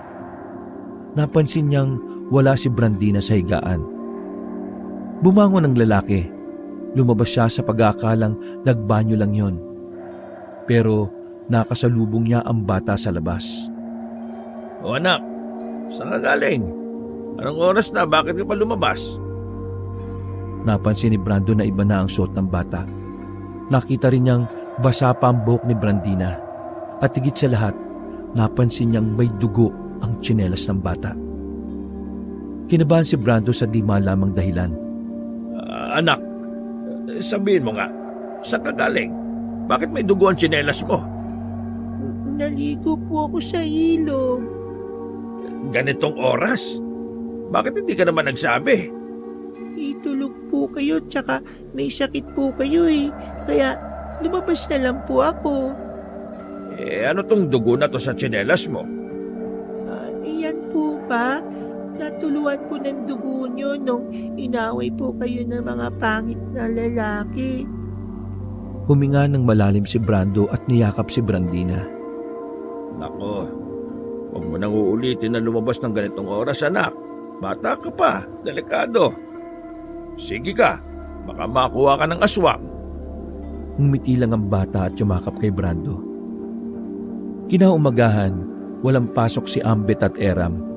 Speaker 1: Napansin niyang wala si Brandina sa higaan. Bumangon ang lalaki. Lumabas siya sa pag-aakalang nagbanyo lang yon. Pero nakasalubong niya ang bata sa labas.
Speaker 2: O anak, saan ka galing? Anong oras na? Bakit ka pa lumabas?
Speaker 1: Napansin ni Brando na iba na ang suot ng bata. Nakita rin niyang basa pa ang buhok ni Brandina. At higit sa lahat, napansin niyang may dugo ang tsinelas ng bata. Kinabahan si Brando sa di malamang dahilan.
Speaker 2: Anak, sabihin mo nga, saan ka galing? Bakit may dugo ang tsinelas mo?
Speaker 5: Naligo po ako sa ilog.
Speaker 2: Ganitong oras? Bakit hindi ka naman nagsabi?
Speaker 5: Itulog po kayo tsaka may sakit po kayo eh. Kaya lumabas na lang po ako.
Speaker 2: Ano tong dugo na to sa tsinelas mo?
Speaker 5: po ba? Natuluan po ng dugo nyo nung inaway po kayo ng mga pangit na lalaki.
Speaker 1: Huminga ng malalim si Brando at niyakap si Brandina.
Speaker 2: Nako, huwag mo nang uulitin na lumabas ng ganitong oras, anak. Bata ka pa, delikado. Sige ka, baka makuha ka ng aswang.
Speaker 1: Ngumiti lang ang bata at yumakap kay Brando. Kinaumagahan, walang pasok si Ambet at Eram.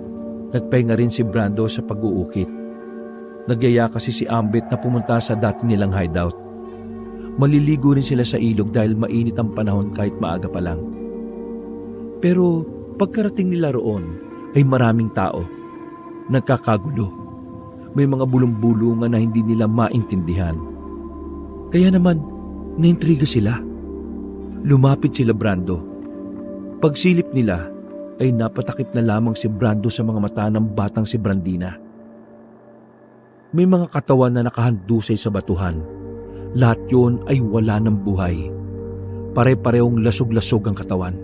Speaker 1: Nagpahinga rin si Brando sa pag-uukit. Nagyaya kasi si Ambet na pumunta sa dati nilang hideout. Maliligo rin sila sa ilog dahil mainit ang panahon kahit maaga pa lang. Pero pagkarating nila roon ay maraming tao. Nagkakagulo. May mga bulong-bulungan na hindi nila maintindihan. Kaya naman, naintriga sila. Lumapit sila Brando. Pagsilip nila, ay napatakip na lamang si Brando sa mga mata ng batang si Brandina. May mga katawan na nakahandusay sa batuhan. Lahat yun ay wala ng buhay. Pare-parehong lasog-lasog ang katawan.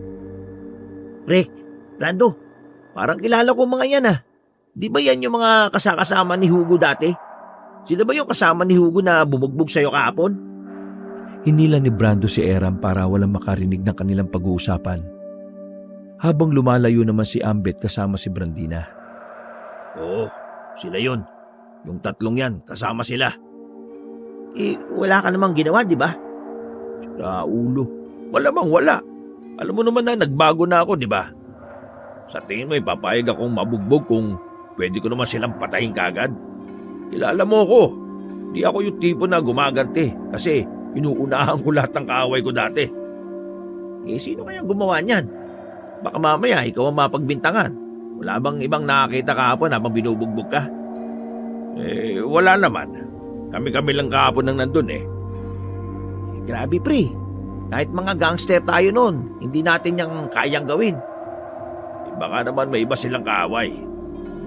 Speaker 3: Pre, Brando, parang kilala ko mga yan ah. Di ba yan yung mga kasama ni Hugo dati? Sila ba yung kasama ni Hugo na bumugbog sa'yo kahapon?
Speaker 1: Hinila ni Brando si Eram para walang makarinig ng kanilang pag-uusapan. Habang lumalayo naman si Ambet kasama si Brandina.
Speaker 2: Oo, sila yun. Yung tatlong yan, kasama sila.
Speaker 3: Wala ka namang ginawa, di ba?
Speaker 2: Sa ulo. Malamang wala. Alam mo naman na nagbago na ako, di ba? Sa tingin mo, ipapayag akong mabugbog kung pwede ko naman silang patayin kagad. Kilala mo ko. Di ako yung tipo na gumaganti kasi inuunahan ko lahat ng kaaway ko dati.
Speaker 3: Sino kayang gumawa niyan? Baka mamaya ikaw ang mapagbintangan. Wala bang ibang nakakita kahapon habang binubugbog ka?
Speaker 2: Wala naman. Kami-kami lang kahapon nang nandun eh.
Speaker 3: Grabe pre. Kahit mga gangster tayo noon, hindi natin yung kayang gawin.
Speaker 2: Baka naman may iba silang kaaway.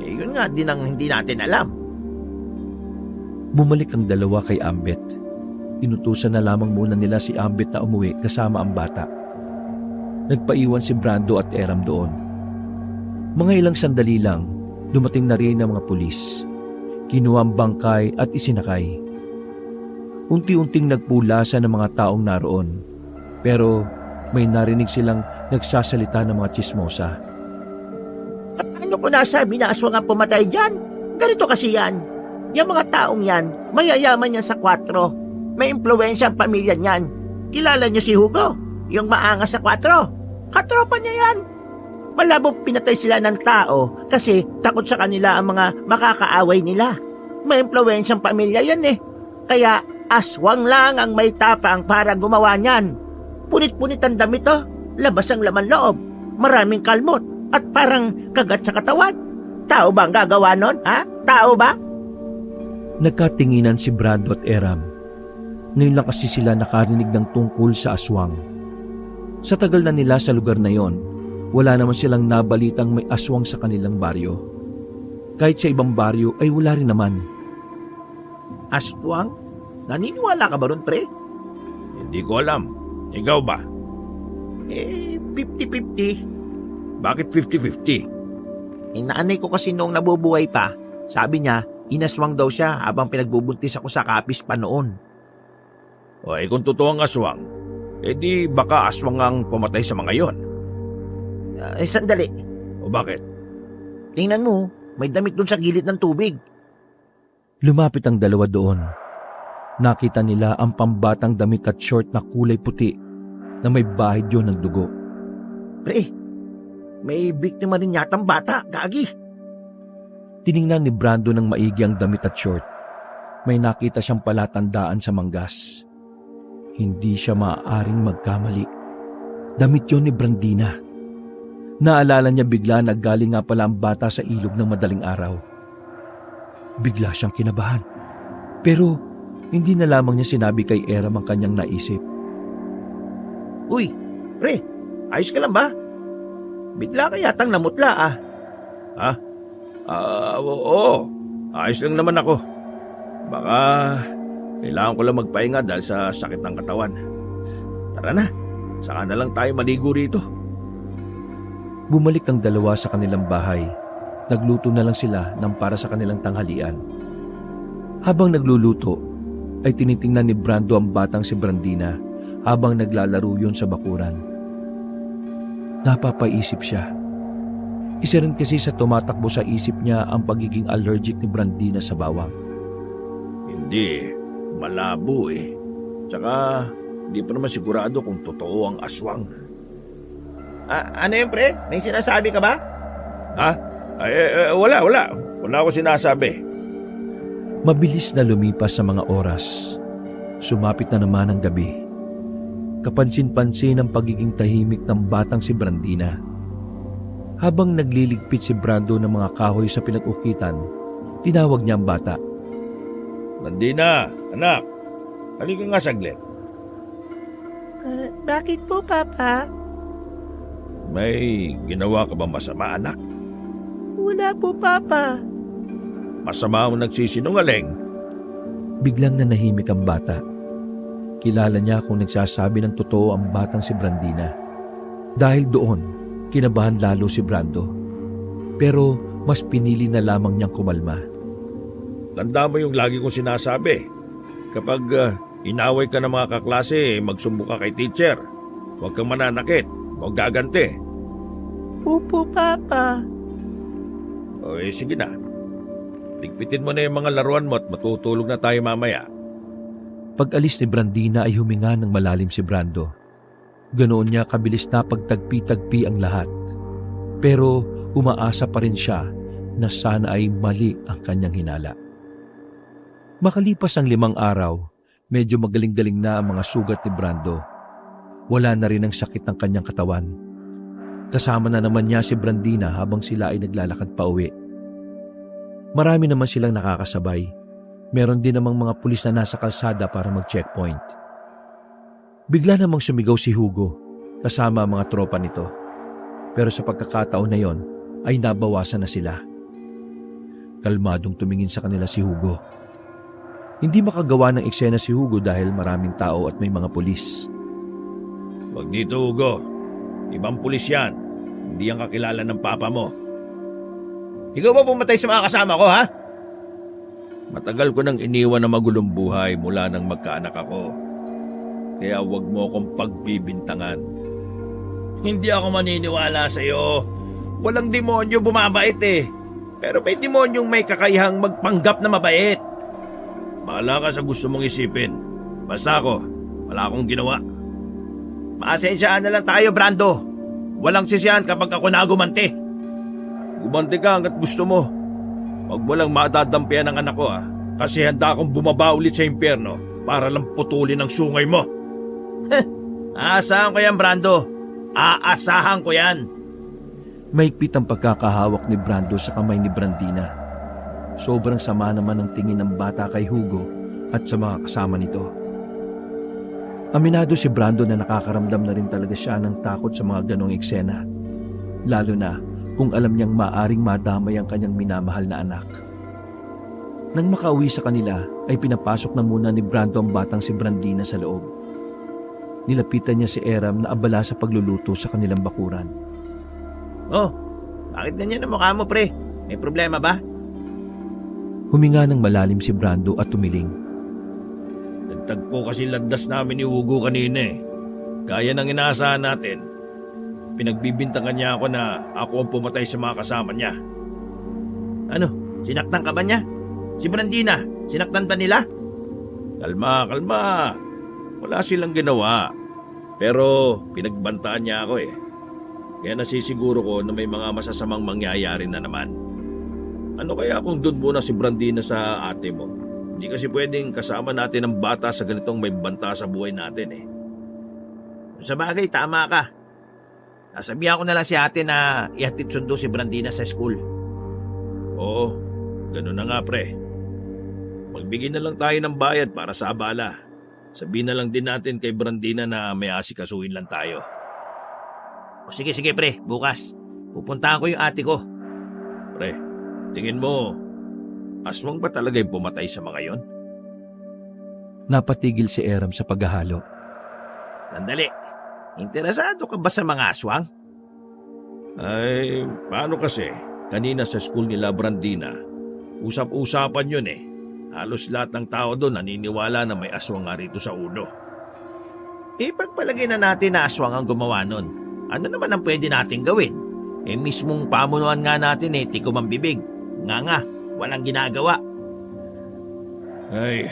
Speaker 3: Yun nga din ang hindi natin alam.
Speaker 1: Bumalik ang dalawa kay Ambet. Inutusan na lamang muna nila si Ambet na umuwi kasama ang bata. Nagpaiwan si Brando at Eram doon. Mga ilang sandali lang, dumating na rin ang mga pulis. Kinuha ang bangkay at isinakay. Unti-unting nagpulasa ng mga taong naroon. Pero may narinig silang nagsasalita ng mga tsismosa.
Speaker 5: Ano ko nasabi na aswang ang pumatay dyan? Ganito kasi yan. Yung mga taong yan, mayayaman yan sa 4. May impluwensya ang pamilya niyan. Kilala niyo si Hugo? Yung maangas sa 4. Katropa niya yan. Malabong pinatay sila ng tao kasi takot sa kanila ang mga makakaaway nila. May impluwensyang pamilya yan eh. Kaya aswang lang ang may tapang para gumawa niyan. Punit-punit ang damit oh. Labas ang laman loob. Maraming kalmot at parang kagat sa katawan. Tao ba ang gagawa nun? Ha? Tao ba?
Speaker 1: Nagkatinginan si Brando at Eram. Ngayon lang kasi sila nakarinig ng tungkol sa aswang. Sa tagal na nila sa lugar na yon, wala naman silang nabalitang may aswang sa kanilang baryo. Kahit sa ibang baryo ay wala rin naman.
Speaker 3: Aswang? Naniniwala ka ba ron, pre?
Speaker 2: Hindi ko alam. Ikaw ba?
Speaker 3: 50-50.
Speaker 2: Bakit 50-50?
Speaker 3: Nanay ko kasi nung nabubuhay pa, sabi niya, inaswang daw siya habang pinagbubuntis ako sa kapis pa noon.
Speaker 2: Kung totoo ang aswang, di baka aswang ang pumatay sa mga yon.
Speaker 3: Sandali.
Speaker 2: O bakit?
Speaker 3: Tingnan mo, may damit dun sa gilid ng tubig.
Speaker 1: Lumapit ang dalawa doon. Nakita nila ang pambatang damit at short na kulay puti na may bahid yun ng dugo.
Speaker 3: Pre, may biktima rin yatang bata, gagi.
Speaker 1: Tiningnan ni Brando ng maigi ang damit at short. May nakita siyang palatandaan sa manggas. Hindi siya maaaring magkamali. Damit yun ni Brandina. Naalala niya bigla na galing nga pala ang bata sa ilog ng madaling araw. Bigla siyang kinabahan. Pero hindi na lamang niya sinabi kay Eram ang kanyang naisip.
Speaker 3: Uy, pre, ayos ka lang ba? Bigla ka yatang namutla ah.
Speaker 2: Ha? Oo. Ayos lang naman ako. Baka kailangan ko lang magpahinga dahil sa sakit ng katawan. Tara na, saka na lang tayo maligo rito.
Speaker 1: Bumalik ang dalawa sa kanilang bahay. Nagluto na lang sila ng para sa kanilang tanghalian. Habang nagluluto, ay tinitingnan ni Brando ang batang si Brandina habang naglalaro yun sa bakuran. Napapaisip siya. Isa rin kasi sa tumatakbo sa isip niya ang pagiging allergic ni Brandina sa bawang.
Speaker 2: Hindi, malabo eh. Tsaka, hindi pa naman sigurado kung totoo ang aswang.
Speaker 3: Ano yun, pre? May sinasabi ka ba?
Speaker 2: Ha? Wala. Wala ako sinasabi.
Speaker 1: Mabilis na lumipas sa mga oras. Sumapit na naman ang gabi. Kapansin-pansin ang pagiging tahimik ng batang si Brandina. Habang nagliligpit si Brando ng mga kahoy sa pinag-ukitan, tinawag niya ang bata.
Speaker 2: Brandina, anak. Halika nga saglit.
Speaker 5: Bakit po, Papa?
Speaker 2: May ginawa ka ba masama, anak?
Speaker 5: Wala po, Papa.
Speaker 2: Masama mo nagsisinungaling.
Speaker 1: Biglang nanahimik ang bata. Kilala niya kung nagsasabi ng totoo ang batang si Brandina. Dahil doon, kinabahan lalo si Brando. Pero mas pinili na lamang niyang kumalma.
Speaker 2: Tanda mo yung lagi kong sinasabi. Kapag inaway ka ng mga kaklase, magsumbong ka kay teacher. Huwag kang mananakit. Huwag gaganti.
Speaker 5: Opo, Papa.
Speaker 2: Sige na. Ligpitin mo na yung mga laruan mo at matutulog na tayo mamaya.
Speaker 1: Pag-alis ni Brandina ay huminga ng malalim si Brando. Ganoon niya kabilis na pagtagpi-tagpi ang lahat. Pero umaasa pa rin siya na sana ay mali ang kanyang hinala. Makalipas ang 5 araw, medyo magaling-galing na ang mga sugat ni Brando. Wala na rin ang sakit ng kanyang katawan. Kasama na naman niya si Brandina habang sila ay naglalakad pa uwi. Marami naman silang nakakasabay. Meron din namang mga pulis na nasa kalsada para mag-checkpoint. Bigla namang sumigaw si Hugo kasama ang mga tropa nito. Pero sa pagkakataon na yon ay nabawasan na sila. Kalmadong tumingin sa kanila si Hugo. Hindi makagawa ng eksena si Hugo dahil maraming tao at may mga pulis.
Speaker 2: Huwag dito, Hugo. Ibang pulis yan. Hindi yan kakilala ng papa mo.
Speaker 3: Ikaw ba pumatay sa mga kasama ko, ha?
Speaker 2: Matagal ko nang iniwan na magulong buhay mula nang magkaanak ako. Kaya huwag mo akong pagbibintangan.
Speaker 3: Hindi ako maniniwala sa'yo. Walang demonyo bumabait eh. Pero may demonyong may kakayahang magpanggap na mabait.
Speaker 2: Bahala ka sa gusto mong isipin. Basta ako, wala akong ginawa.
Speaker 3: Maasensyaan na lang tayo, Brando. Walang sisiyan kapag ako nagumanti.
Speaker 2: Gumanti ka hanggat gusto mo. Huwag mo lang madadampian ang anak ko, ha? Kasi handa akong bumaba ulit sa impyerno para lang putulin ang sungay mo.
Speaker 3: Aasahan ko yan, Brando. Aasahan ko yan.
Speaker 1: Mahigpit ang pagkakahawak ni Brando sa kamay ni Brandina. Sobrang sama naman ang tingin ng bata kay Hugo at sa mga kasama nito. Aminado si Brando na nakakaramdam na rin talaga siya ng takot sa mga ganong eksena. Lalo na kung alam niyang maaring madamay ang kanyang minamahal na anak. Nang makauwi sa kanila ay pinapasok na muna ni Brando ang batang si Brandina sa loob. Nilapitan niya si Eram na abala sa pagluluto sa kanilang bakuran.
Speaker 3: Oh, bakit ganyan ang mukha mo, pre? May problema ba?
Speaker 1: Huminga ng malalim si Brando at tumiling.
Speaker 2: Nagtagpo kasi landas namin ni Hugo kanina eh. Kaya nang inaasahan natin. Pinagbibintangan niya ako na ako ang pumatay sa mga kasama niya.
Speaker 3: Ano? Sinaktan ka ba niya? Si Brandina, sinaktan ba nila?
Speaker 2: Kalma. Wala silang ginawa. Pero pinagbantaan niya ako eh. Kaya nasisiguro ko na may mga masasamang mangyayari na naman. Ano kaya kung doon muna si Brandina sa ate mo? Hindi kasi pwedeng kasama natin ang bata sa ganitong may banta sa buhay natin eh.
Speaker 3: Sa bagay, tama ka. Nasabihan ko na lang si ate na ihatid sundo si Brandina sa school.
Speaker 2: Oo, ganun na nga pre. Magbigay na lang tayo ng bayad para sa abala. Sabihin na lang din natin kay Brandina na may asikasuhin lang tayo.
Speaker 3: O sige pre, bukas. Pupuntahan ko yung ate ko.
Speaker 2: Pre, tingin mo, aswang ba talaga yung pumatay sa mga yon?
Speaker 1: Napatigil si Eram sa paghahalo.
Speaker 3: Sandali, interesado ka ba sa mga aswang?
Speaker 2: Ay, paano kasi? Kanina sa school nila Brandina, usap-usapan yun eh. Halos lahat ng tao doon naniniwala na may aswang nga rito sa ulo.
Speaker 3: Pagpalagay na natin na aswang ang gumawa nun. Ano naman ang pwede natin gawin? Mismong pamunuan nga natin tikom ang bibig. Nga, walang ginagawa.
Speaker 2: Ay,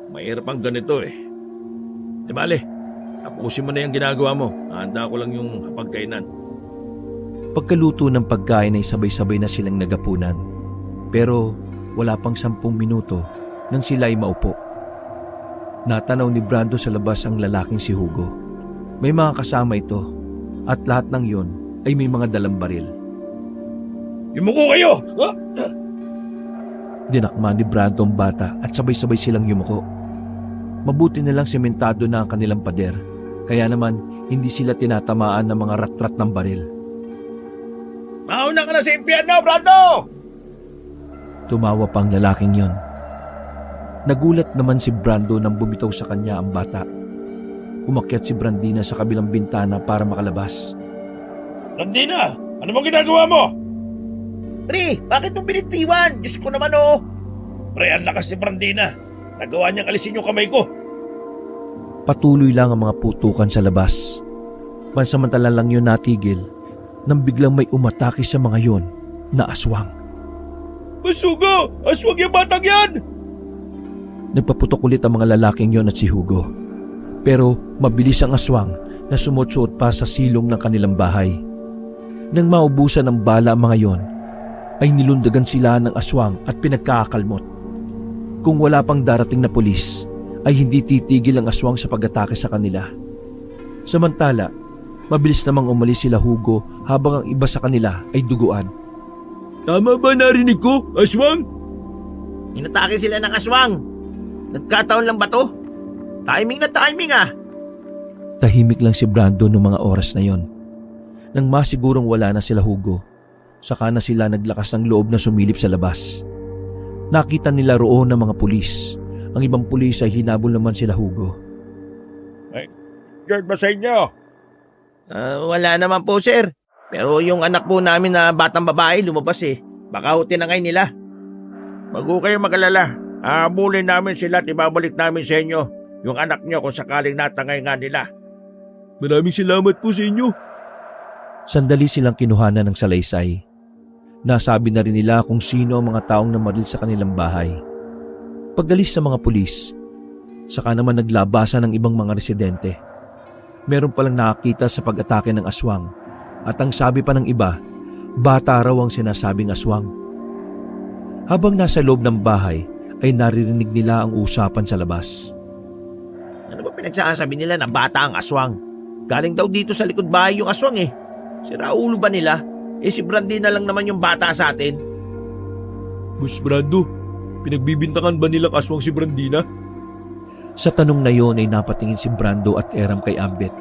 Speaker 2: mahirap ang ganito eh. Di bale, tapusin mo na yung ginagawa mo. Handa ko lang yung hapagkainan.
Speaker 1: Pagkaluto ng pagkain ay sabay-sabay na silang nagapunan. Pero wala pang 10 minuto nang sila ay maupo. Natanaw ni Brando sa labas ang lalaking si Hugo. May mga kasama ito at lahat ng yon ay may mga dalang baril.
Speaker 2: Yumuko kayo!
Speaker 1: Dinakma ni Brando ang bata at sabay-sabay silang yumuko. Mabuti na lang sementado na ang kanilang pader, kaya naman hindi sila tinatamaan ng mga rat-rat ng baril.
Speaker 2: Mauna ka na sa impyerno, Brando!
Speaker 1: Tumawa pang lalaking yon. Nagulat naman si Brando nang bumitaw sa kanya ang bata. Umakyat si Brandina sa kabilang bintana para makalabas.
Speaker 2: Brandina, ano bang ginagawa mo?
Speaker 3: Pre, bakit mo binitiwan? Diyos ko naman
Speaker 2: Pre, ang lakas ni Brandina. Nagawa niyang alisin yung kamay ko.
Speaker 1: Patuloy lang ang mga putukan sa labas. Pansamantala lang yun natigil nang biglang may umatake sa mga yon na aswang.
Speaker 2: Masugo! Aswang yung batang yan!
Speaker 1: Nagpaputok ulit ang mga lalaking yon at si Hugo. Pero mabilis ang aswang na sumutsuot pa sa silong ng kanilang bahay. Nang maubusan ng bala ang mga yon, ay nilundagan sila ng aswang at pinagkakakalmot. Kung wala pang darating na pulis, ay hindi titigil ang aswang sa pag-atake sa kanila. Samantala, mabilis namang umalis sila Hugo habang ang iba sa kanila ay duguan.
Speaker 2: Tama ba narinig ko, aswang?
Speaker 3: Inatake sila ng aswang. Nagkataon lang ba to? Timing na timing
Speaker 1: Tahimik lang si Brando noong mga oras na yon. Nang masigurong wala na sila Hugo, saka na sila naglakas ng loob na sumilip sa labas. Nakita nila roon ng mga pulis. Ang ibang pulis ay hinabol naman sila Hugo.
Speaker 2: Diyan ba sa inyo?
Speaker 3: Wala naman po, sir. Pero yung anak po namin na batang babae lumabas Baka tinangay nila.
Speaker 2: Wag ho kayong mag-alala. Aamulin namin sila at ibabalik namin sa inyo yung anak nyo kung sakaling natangay nga nila.
Speaker 1: Maraming salamat po sa inyo. Sandali silang kinuhanan ng salaysay. Nasabi na rin nila kung sino ang mga taong namaril sa kanilang bahay. Pagdalis sa mga pulis, saka naman naglabasan ng ibang mga residente. Meron palang nakakita sa pag-atake ng aswang at ang sabi pa ng iba, bata raw ang sinasabing aswang. Habang nasa loob ng bahay ay naririnig nila ang usapan sa labas.
Speaker 3: Ano ba pinagsasabi nila na bata ang aswang? Galing daw dito sa likod bahay yung aswang Sira ulo ba nila? Si Brandina lang naman yung bata sa atin.
Speaker 1: Boss Brando, pinagbibintangan ba nilang aswang si Brandina? Sa tanong na yon ay napatingin si Brando at Eram kay Ambet.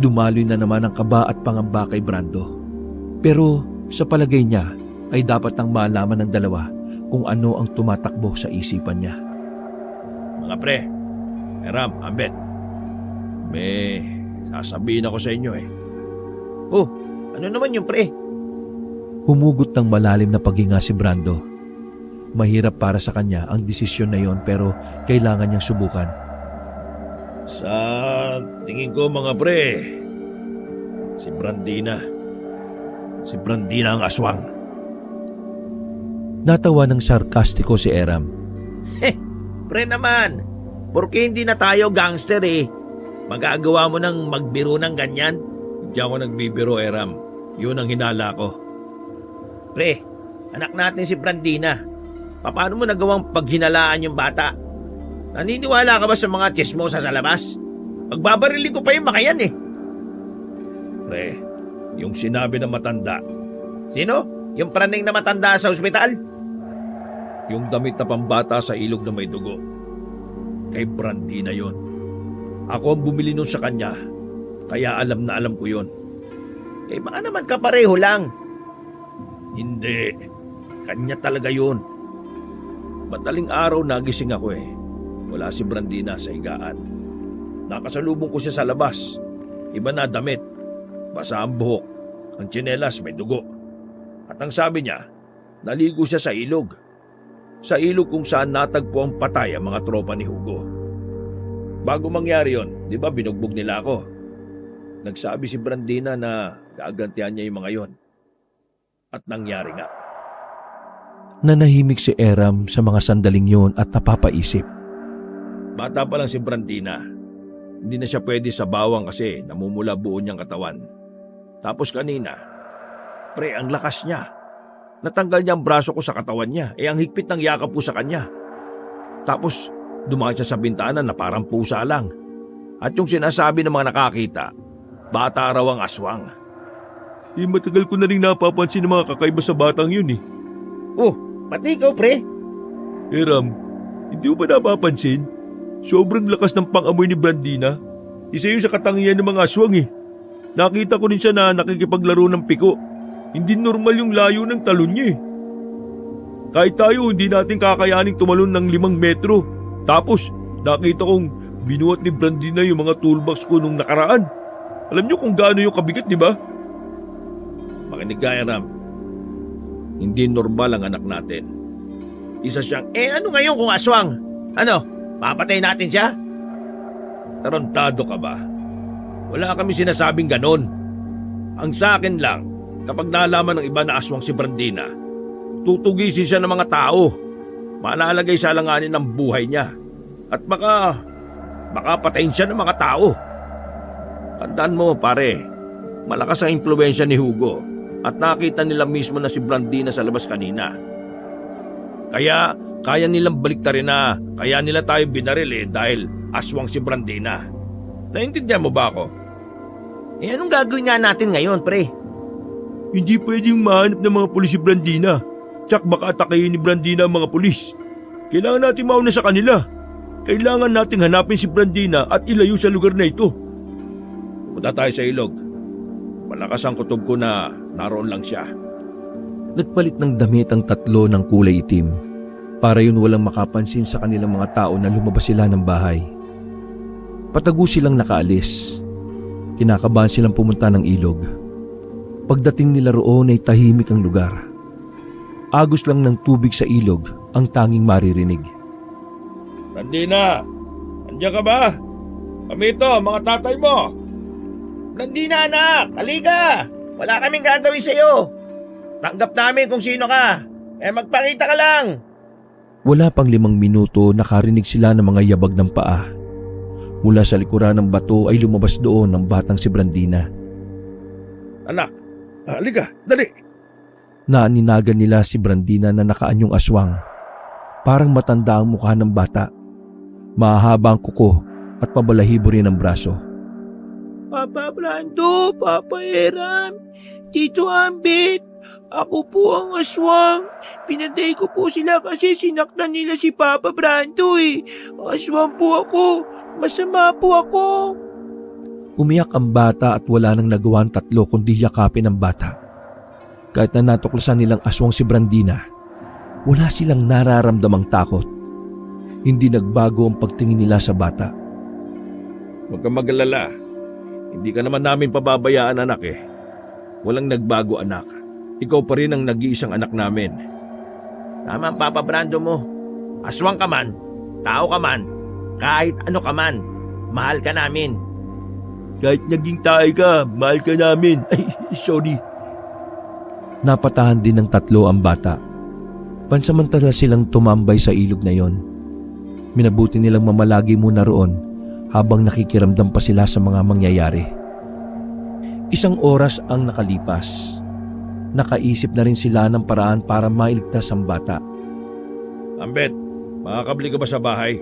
Speaker 1: Dumaloy na naman ang kaba at pangamba kay Brando. Pero sa palagay niya ay dapat nang malaman ng dalawa kung ano ang tumatakbo sa isipan niya.
Speaker 2: Mga pre, Eram, Ambet, may sasabihin ako sa inyo
Speaker 3: Oh, ano naman yung pre?
Speaker 1: Humugot ng malalim na paghinga si Brando. Mahirap para sa kanya ang desisyon na yon pero kailangan niyang subukan.
Speaker 2: Sa tingin ko mga pre, si Brandina ang aswang.
Speaker 1: Natawa ng sarkastiko si Eram.
Speaker 3: Pre naman, porque hindi na tayo gangster Magagawa mo ng magbiro ng ganyan?
Speaker 2: Hindi ako nagbibiro, Eram. Yun ang hinala ko.
Speaker 3: Pre, anak natin si Brandina. Paano mo nagawang paghinalaan yung bata? Naniniwala ka ba sa mga chismosa sa labas? Pagbabarili ko pa yung makayan
Speaker 2: Pre, yung sinabi ng matanda.
Speaker 3: Sino? Yung praning na matanda sa ospital?
Speaker 2: Yung damit na pambata sa ilog na may dugo. Kay Brandina yon. Ako ang bumili nun sa kanya, kaya alam na alam ko yon.
Speaker 3: Baka naman kapareho lang.
Speaker 2: Hindi, kanya talaga yon. Madaling araw nagising ako Wala si Brandina sa higaan. Nakasalubong ko siya sa labas. Iba na damit. Basa ang buhok. Ang tsinelas may dugo. At ang sabi niya, naligo siya sa ilog. Sa ilog kung saan natagpo ang patay ang mga tropa ni Hugo. Bago mangyari yon, di ba binugbog nila ako? Nagsabi si Brandina na gagantihan niya yung mga yon. At nangyari nga.
Speaker 1: Nanahimik si Eram sa mga sandaling yon at napapaisip.
Speaker 2: Bata pa lang si Brandina. Hindi na siya pwede sa bawang kasi namumula buo niyang katawan. Tapos kanina, pre, ang lakas niya. Natanggal niya ang braso ko sa katawan niya. Ang higpit ng yakap ko sa kanya. Tapos dumaan siya sa bintana na parang pusa lang. At yung sinasabi ng mga nakakita, bata raw ang aswang.
Speaker 4: Matagal ko na rin napapansin ng mga kakaiba sa batang yun eh.
Speaker 3: Oh, pati ikaw, pre.
Speaker 4: Ram, hindi mo ba napapansin? Sobrang lakas ng pangamoy ni Brandina. Isa yun sa katangian ng mga aswang eh. Nakita ko rin siya na nakikipaglaro ng piko. Hindi normal yung layo ng talon niya eh. Kahit tayo, hindi natin kakayaning tumalon ng 5 metro. Tapos, nakita kong binuhat ni Brandina yung mga toolbox ko nung nakaraan. Alam niyo kung gaano yung kabigat, di ba?
Speaker 2: Makinig ka, Ram. Hindi normal ang anak natin. Isa siyang,
Speaker 3: Ano ngayon kung aswang? Ano, papatay natin siya?
Speaker 2: tarantado ka ba? Wala kami sinasabing ganon. Ang sa akin lang, kapag nalaman ng iba na aswang si Brandina, tutugisin siya ng mga tao. Malalagay sa alanganin ng buhay niya. At baka patayin siya ng mga tao. Tandaan mo, pare, malakas ang impluwensya ni Hugo at nakita nila mismo na si Brandina sa labas kanina. Kaya kaya nilang baliktarin na kaya nila tayo binaril dahil aswang si Brandina. Naintindihan mo ba ako?
Speaker 3: Anong gagawin nga natin ngayon, pre?
Speaker 4: Hindi pwedeng mahanap ng mga pulis si Brandina. Tsak baka atakayin ni Brandina ang mga pulis. Kailangan natin mauna sa kanila. Kailangan nating hanapin si Brandina at ilayo sa lugar na ito.
Speaker 2: Punta tayo sa ilog. Malakas ang kutob ko na naroon lang siya.
Speaker 1: Nagpalit ng damit ang tatlo ng kulay itim para yun walang makapansin sa kanilang mga tao na lumabas sila ng bahay. Patago silang nakaalis. Kinakabahan silang pumunta ng ilog. Pagdating nila roon ay tahimik ang lugar. Agos lang ng tubig sa ilog ang tanging maririnig.
Speaker 2: Brandina, andiyan ka ba? Kami ito, mga tatay mo.
Speaker 3: Brandina, anak! Halika! Wala kaming gagawin sa'yo. Tanggap namin kung sino ka. Magpakita ka lang.
Speaker 1: Wala pang 5 minuto nakarinig sila ng mga yabag ng paa. Mula sa likuran ng bato ay lumabas doon ang batang si Brandina.
Speaker 2: Anak, halika, dali.
Speaker 1: Naaninagan nila si Brandina na nakaanyong aswang. Parang matanda ang mukha ng bata. Mahahaba ang kuko at pabalahibo rin ang braso.
Speaker 5: Papa Brando, Papa Eram, Tito Ambit, ako po ang aswang. Pinatay ko po sila kasi sinaktan nila si Papa Brando eh. Aswang po ako, masama po ako.
Speaker 1: Umiyak ang bata at wala nang nagawa ang tatlo kundi yakapin ang bata. Kahit na natuklasan nilang aswang si Brandina, wala silang nararamdamang takot. Hindi nagbago ang pagtingin nila sa bata.
Speaker 2: Huwag kang mag-alala. Hindi ka naman namin pababayaan, anak eh. Walang nagbago, anak. Ikaw pa rin ang nag-iisang anak namin.
Speaker 3: Tama ang Papa Brando mo. Aswang ka man, tao ka man, kahit ano ka man, mahal ka namin.
Speaker 4: Kahit naging tayo ka, mahal ka namin. Ay, sorry.
Speaker 1: Napatahan din ng tatlo ang bata. Pansamantala silang tumambay sa ilog na yon. Minabuti nilang mamalagi muna roon habang nakikiramdam pa sila sa mga mangyayari. 1 oras ang nakalipas. Nakaisip na rin sila ng paraan para mailigtas ang bata.
Speaker 2: Ambet, makakabli ka ba sa bahay?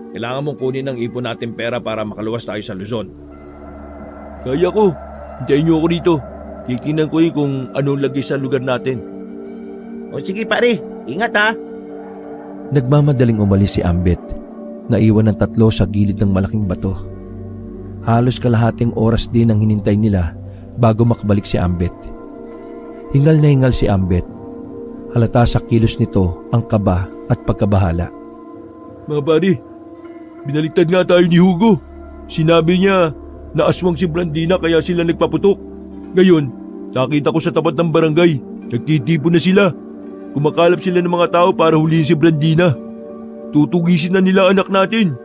Speaker 2: Kailangan mong kunin ng ipon natin pera para makaluwas tayo sa Luzon.
Speaker 4: Kaya ko. Hintayin niyo ako dito. Titingnan ko rin kung anong lagay sa lugar natin.
Speaker 3: O sige pare, ingat ha.
Speaker 1: Nagmamadaling umalis si Ambet. Naiwan ng tatlo sa gilid ng malaking bato. Halos kalahating oras din ang hinintay nila bago makabalik si Ambet. Hingal na hingal si Ambet. Halata sa kilos nito ang kaba at pagkabahala.
Speaker 4: Mga pare, binaliktad nga tayo ni Hugo. Sinabi niya na aswang si Brandina kaya sila nagpaputok. Ngayon, nakita ko sa tapat ng barangay, Nagtitipo na sila. Kumakalap sila ng mga tao para huliin si Brandina. Tutugisin na nila anak natin.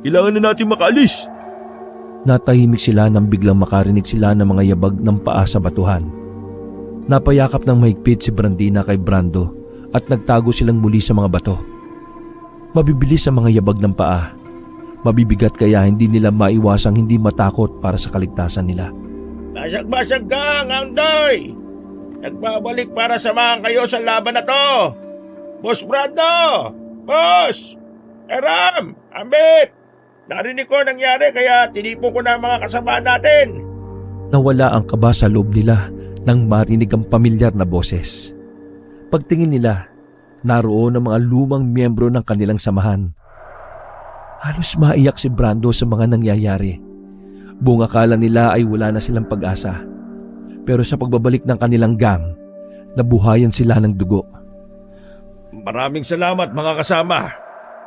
Speaker 4: Kailangan na natin makaalis.
Speaker 1: Natahimik sila nang biglang makarinig sila ng mga yabag ng paa sa batuhan. Napayakap ng mahigpit si Brandina kay Brando at nagtago silang muli sa mga bato. Mabibilis ang mga yabag ng paa. Mabibigat kaya hindi nila maiwasang hindi matakot para sa kaligtasan nila.
Speaker 3: Basag-basag kang, Angdoy! Nagbabalik para samahan kayo sa laban na to! Boss Brando! Boss! Eram! Ambit! Narinig ko nangyari kaya tinipon ko na ang mga kasama natin.
Speaker 1: Nawala ang kaba sa loob nila nang marinig ang pamilyar na boses. Pagtingin nila, naroon ang mga lumang miyembro ng kanilang samahan. Halos maiyak si Brando sa mga nangyayari. Buong akala nila ay wala na silang pag-asa. Pero sa pagbabalik ng kanilang gang, nabuhayan sila ng dugo.
Speaker 2: Maraming salamat mga kasama.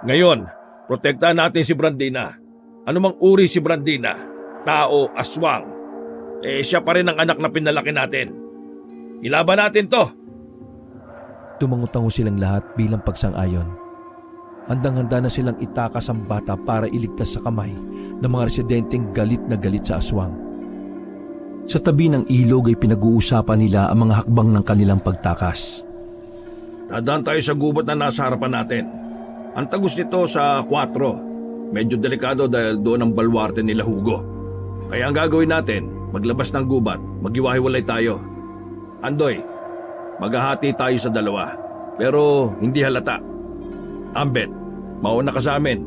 Speaker 2: Ngayon, protektahan natin si Brandina. Ano mang uri si Brandina, tao, aswang, siya pa rin ang anak na pinalaki natin. Ilaban natin to.
Speaker 1: Tumangutango silang lahat bilang pagsang-ayon. Handang-handa na silang itakas ang bata para iligtas sa kamay ng mga residenteng galit na galit sa aswang. Sa tabi ng ilog ay pinag-uusapan nila ang mga hakbang ng kanilang pagtakas.
Speaker 2: Dadaan tayo sa gubat na nasa harapan natin. Ang tagus nito sa 4. Medyo delikado dahil doon ang balwarte nila Hugo. Kaya ang gagawin natin, maglabas ng gubat, maghiwa-hiwalay tayo. Andoy, maghahati tayo sa 2, pero hindi halata. Ambet, mauna ka sa amin.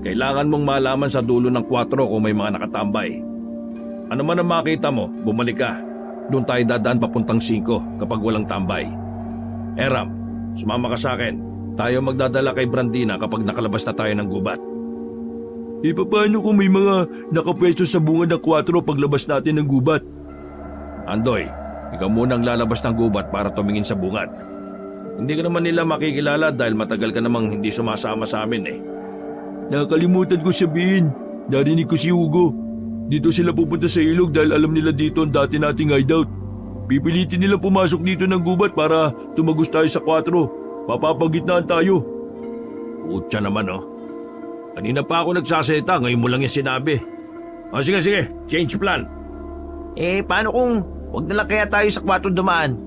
Speaker 2: Kailangan mong malaman sa dulo ng 4 kung may mga nakatambay. Ano man ang makita mo, bumalik ka. Doon tayo dadaan papuntang 5 kapag walang tambay. Eram, sumama ka sa akin. Tayo magdadala kay Brandina kapag nakalabas na tayo ng gubat.
Speaker 4: Paano kung may mga nakapwesto sa bunga ng 4 paglabas natin ng gubat?
Speaker 2: Andoy, ikaw muna ang lalabas ng gubat para tumingin sa bungad. Hindi ka naman nila makikilala dahil matagal ka namang hindi sumasama sa amin eh.
Speaker 4: Nakalimutan ko sabihin, narinig ko si Hugo. Dito sila pupunta sa ilog dahil alam nila dito ang dati nating hideout. Pipilitin nilang pumasok dito ng gubat para tumagos tayo sa 4. Papapagitnaan tayo.
Speaker 2: Utya naman oh. Kanina pa ako nagsasalita, ngayon mo lang yung sinabi. O sige, change plan.
Speaker 3: Paano kung wag na lang kaya tayo sa 4 dumaan?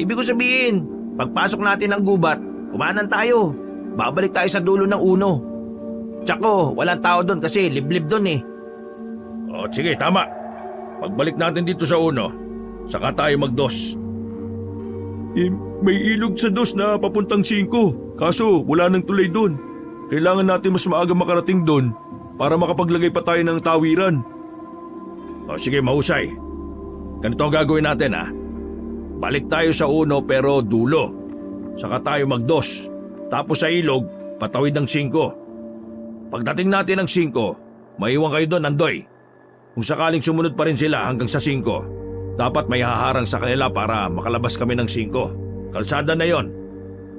Speaker 3: Ibig ko sabihin, pagpasok natin ng gubat, kumanan tayo. Babalik tayo sa dulo ng 1. Tsako, walang tao doon kasi liblib doon eh.
Speaker 2: O sige, tama. Pagbalik natin dito sa 1, saka tayo mag-2.
Speaker 4: May ilog sa 2 na papuntang 5. Kaso wala nang tulay doon. Kailangan natin mas maaga makarating doon para makapaglagay pa tayo ng tawiran.
Speaker 2: O sige, mahusay. Ganito ang gagawin natin ha. Balik tayo sa 1 pero dulo. Saka tayo mag-2. Tapos sa ilog, patawid ng 5. Pagdating natin ng 5, maiwan kayo doon, Andoy. Kung sakaling sumunod pa rin sila hanggang sa 5, dapat may haharang sa kanila para makalabas kami ng 5. Kalsada na yon.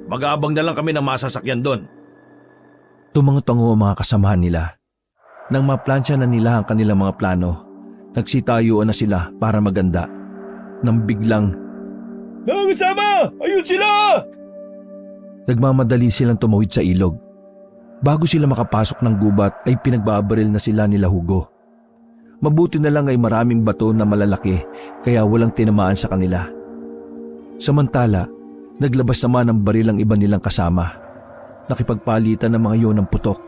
Speaker 2: Mag-aabang na lang kami ng masasakyan doon.
Speaker 1: Tumango-tango ang mga kasamahan nila. Nang maplansya na nila ang kanilang mga plano, nagsitayuan na sila para maganda. Nang biglang,
Speaker 4: Mga kasama! Ayun sila!
Speaker 1: nagmamadali silang tumawid sa ilog. Bago sila makapasok ng gubat ay pinagbabaril na sila nila Hugo. Mabuti na lang ay maraming bato na malalaki kaya walang tinamaan sa kanila. Samantala, naglabas naman ng baril ang iba nilang kasama. Nakipagpalitan ng mga yun ng putok.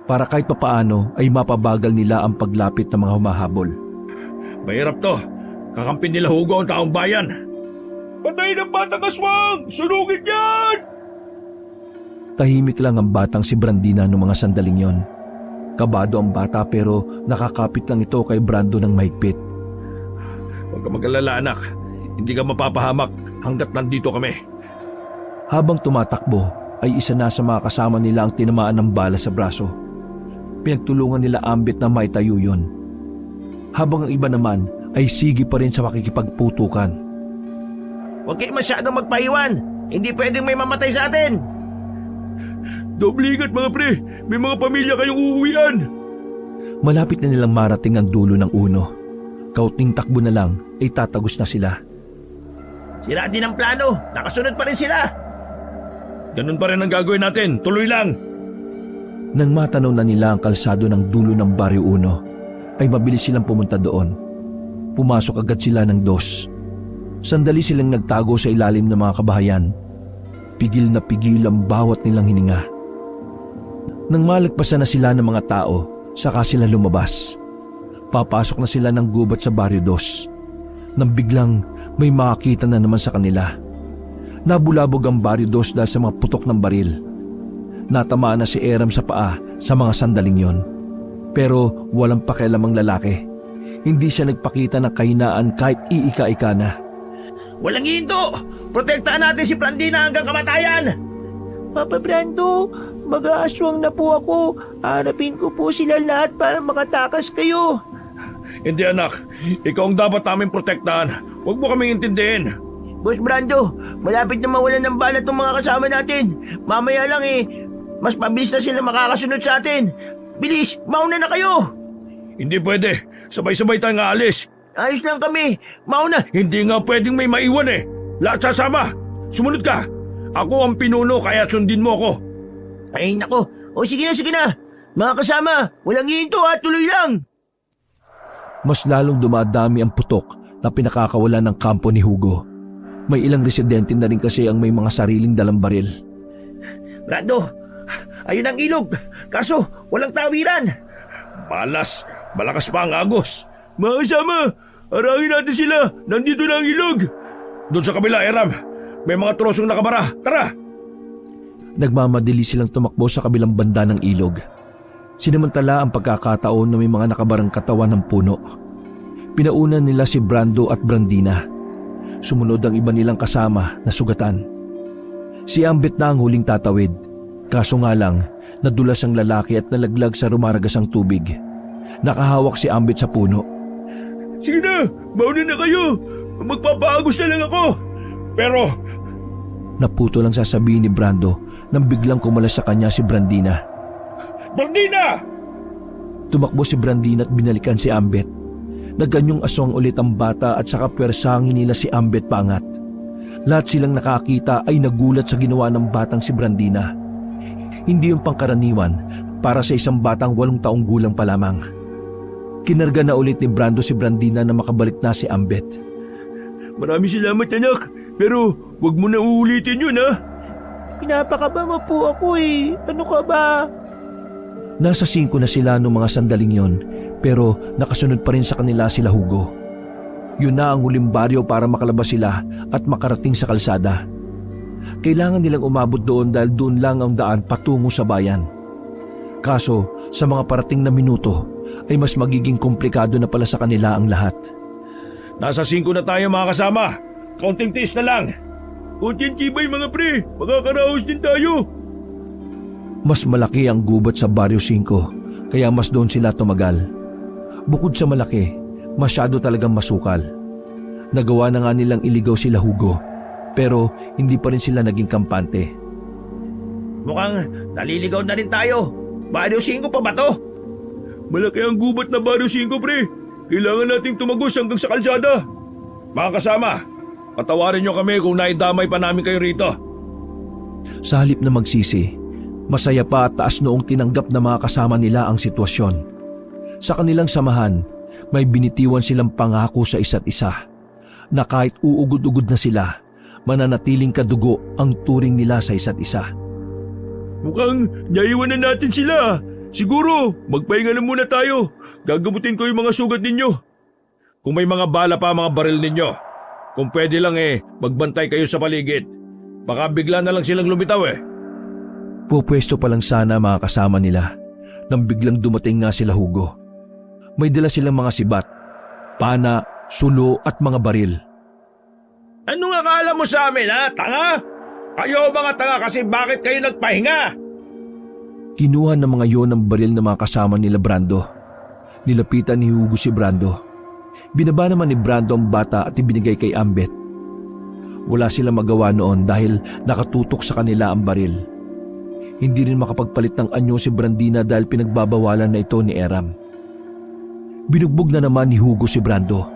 Speaker 1: Para kahit papaano ay mapabagal nila ang paglapit ng mga humahabol.
Speaker 2: Mahirap to. Kakampin nila Hugo ang taong bayan.
Speaker 4: Patay ng batang aswang! Sunugin yan!
Speaker 1: Tahimik lang ang batang si Brandina noong mga sandaling yon. Kabado ang bata pero nakakapit lang ito kay Brando ng mahigpit.
Speaker 2: Huwag ka mag-alala anak. Hindi ka mapapahamak hanggat nandito kami.
Speaker 1: Habang tumatakbo ay isa na sa mga kasama nila ang tinamaan ng bala sa braso. Pinagtulungan nila Ambit na maitayo yun. Habang ang iba naman ay sige pa rin sa makikipagputukan.
Speaker 3: Huwag kayo masyadong magpaiwan. Hindi pwedeng may mamatay sa atin.
Speaker 4: Doble ingat mga pre! May mga pamilya kayong uuwian!
Speaker 1: Malapit na nilang marating ang dulo ng 1. Kaunting takbo na lang ay tatagos na sila.
Speaker 3: Sira din ang plano. Nakasunod pa rin sila.
Speaker 2: Ganun pa rin ang gagawin natin. Tuloy lang.
Speaker 1: Nang matanaw na nila ang kalsado ng dulo ng Baryo 1, ay mabilis silang pumunta doon. Pumasok agad sila ng 2. Sandali silang nagtago sa ilalim ng mga kabahayan. Pigil na pigil ang bawat nilang hininga. Nang malagpasan na sila ng mga tao, saka sila lumabas. Papasok na sila ng gubat sa Baryo 2. Nang biglang may makakita na naman sa kanila. Nabulabog ang Baryo 2 dahil sa mga putok ng baril. Natamaan na si Eram sa paa sa mga sandaling yon. Pero walang pakialam ang lalaki. Hindi siya nagpakita ng kahinaan kahit iika-ika na.
Speaker 3: Walang hinto! Protektahan natin si Blandina hanggang kamatayan!
Speaker 5: Papa Brando, mag-aaswang na po ako. Harapin ko po sila lahat para makatakas kayo.
Speaker 2: Hindi anak, ikaw ang dapat namin protektahan. Huwag mo kaming intindihin.
Speaker 3: Boss Brando, malapit na mawalan ng bala itong mga kasama natin. Mamaya lang mas pabilis na sila makakasunod sa atin. Bilis, mauna na kayo!
Speaker 2: Hindi pwede. Sabay-sabay tayong aalis.
Speaker 3: Ayos lang kami, mauna!
Speaker 2: Hindi nga pwedeng may maiwan eh. Lahat sasama. Sumunod ka. Ako ang pinuno kaya sundin mo ako.
Speaker 3: Ay nako, o sige na. Mga kasama, walang hinto ha, tuloy lang!
Speaker 1: Mas lalong dumadami ang putok na pinakakawalan ng kampo ni Hugo. May ilang residente na rin kasi ang may mga sariling dalang baril.
Speaker 3: Brando, ayun ang ilog. Kaso, walang tawiran.
Speaker 2: Malas, malakas pa ang agos. Mga kasama, arangin natin sila. Nandito na ang ilog. Doon sa kabila, Eram. May mga trosong nakabara. Tara!
Speaker 1: Nagmamadali silang tumakbo sa kabilang banda ng ilog. Sinamantala ang pagkakataon na may mga nakabarang katawan ng puno. Pinauna nila si Brando at Brandina. Sumunod ang iba nilang kasama na sugatan. Si Ambit na ang huling tatawid. Kaso nga lang, nadulas ang lalaki at nalaglag sa rumaragasang tubig. Nakahawak si Ambit sa puno.
Speaker 2: Sige na, mauna na kayo. Magpapaagos na lang ako. Pero,
Speaker 1: naputo lang sasabihin ni Brando nang biglang kumalas sa kanya si Brandina.
Speaker 2: Brandina!
Speaker 1: Tumakbo si Brandina at binalikan si Ambet. Naganyong aswang ulit ang bata at saka pwersangin nila si Ambet paangat. Lahat silang nakakita ay nagulat sa ginawa ng batang si Brandina. Hindi yung pangkaraniwan para sa isang batang 8 taong gulang pa lamang. Kinarga na ulit ni Brando si Brandina na makabalik na si Ambet.
Speaker 2: Maraming salamat anak, pero wag mo na uulitin yun ha.
Speaker 5: Pinapakaba mo po ako eh. Ano ka ba?
Speaker 1: Nasa 5 na sila noong mga sandaling yon, pero nakasunod pa rin sa kanila sila Hugo. Yun na ang huling baryo para makalabas sila at makarating sa kalsada. Kailangan nilang umabot doon dahil doon lang ang daan patungo sa bayan. Kaso sa mga parating na minuto ay mas magiging komplikado na pala sa kanila ang lahat.
Speaker 2: Nasa 5 na tayo mga kasama. Kaunting tiis na lang. Kunting tibay mga pre, makakaraos din tayo.
Speaker 1: Mas malaki ang gubat sa Baryo 5 kaya mas doon sila tumagal. Bukod sa malaki, masyado talagang masukal. Nagawa na nga nilang iligaw sila Hugo, pero hindi pa rin sila naging kampante.
Speaker 3: Mukhang naliligaw na rin tayo. Baryo 5 pa ba to?
Speaker 2: Malaki ang gubat na Baryo 5 pre. Kailangan nating tumagos hanggang sa kalsada. Mga kasama, patawarin niyo kami kung naidamay pa namin kayo rito.
Speaker 1: Sa halip na magsisi, masaya pa at taas noong tinanggap na mga kasama nila ang sitwasyon. Sa kanilang samahan, may binitiwan silang pangako sa isa't isa na kahit uugod-ugod na sila, mananatiling kadugo ang turing nila sa isa't isa.
Speaker 2: Mukhang naiwan na natin sila. Siguro, magpahinga na muna tayo. Gagamutin ko yung mga sugat ninyo. Kung may mga bala pa mga baril ninyo, kung pwede lang magbantay kayo sa paligid. Baka bigla na lang silang lumitaw
Speaker 1: Pupwesto pa lang sana mga kasama nila nang biglang dumating nga sila Hugo. May dala silang mga sibat, pana, sulo at mga baril.
Speaker 2: Anong akala mo sa amin ha, tanga? Kayo mga tanga kasi bakit kayo nagpahinga?
Speaker 1: Kinuha ng mga yon ang baril ng mga kasama nila Brando. Nilapitan ni Hugo si Brando. Binaba naman ni Brando ang bata at ibinigay kay Ambet. Wala silang magawa noon dahil nakatutok sa kanila ang baril. Hindi rin makapagpalit ng anyo si Brandina dahil pinagbabawalan na ito ni Eram. Binugbog na naman ni Hugo si Brando.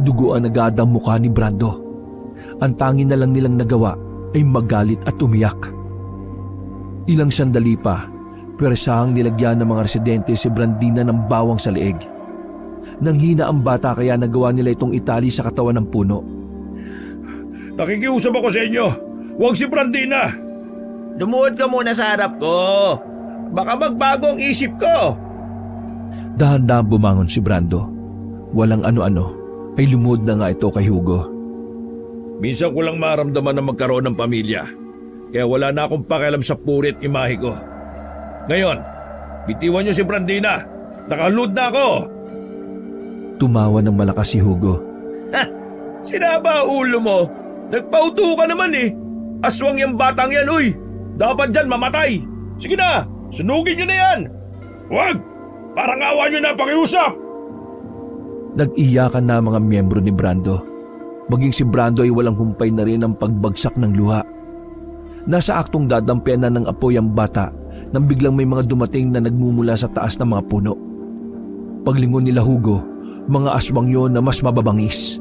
Speaker 1: Dugo ang agad ang mukha ni Brando. Ang tanging na lang nilang nagawa ay magalit at umiyak. Ilang sandali pa, pwersahang nilagyan ng mga residente si Brandina ng bawang sa leeg. Nanghina ang bata kaya nagawa nila itong itali sa katawan ng puno.
Speaker 2: Nakikiusap ako sa inyo. Huwag si Brandina.
Speaker 3: Lumuhod ka muna sa harap ko. Baka magbago ang isip ko.
Speaker 1: Dahan-dahan bumangon si Brando. Walang ano-ano ay lumuhod na nga ito kay Hugo.
Speaker 2: Minsan ko lang maramdaman na magkaroon ng pamilya. Kaya wala na akong pakialam sa purit imahe ko. Ngayon, bitiwan niyo si Brandina. Nakaluhod na ako.
Speaker 1: Tumawa ng malakas si Hugo.
Speaker 2: Sinaba ulo mo. Nagpauto ka naman eh. Aswang yung batang yan, uy. Dapat dyan mamatay. Sige na, sunugin niyo na yan. Huwag! Parang awa niyo na pakiusap.
Speaker 1: Nag-iyakan na mga miyembro ni Brando. Maging si Brando ay walang humpay na rin ang pagbagsak ng luha. Nasa aktong dadampian na ng apoy ang bata nang biglang may mga dumating na nagmumula sa taas ng mga puno. Paglingon nila Hugo, mga aswang yon na mas mababangis.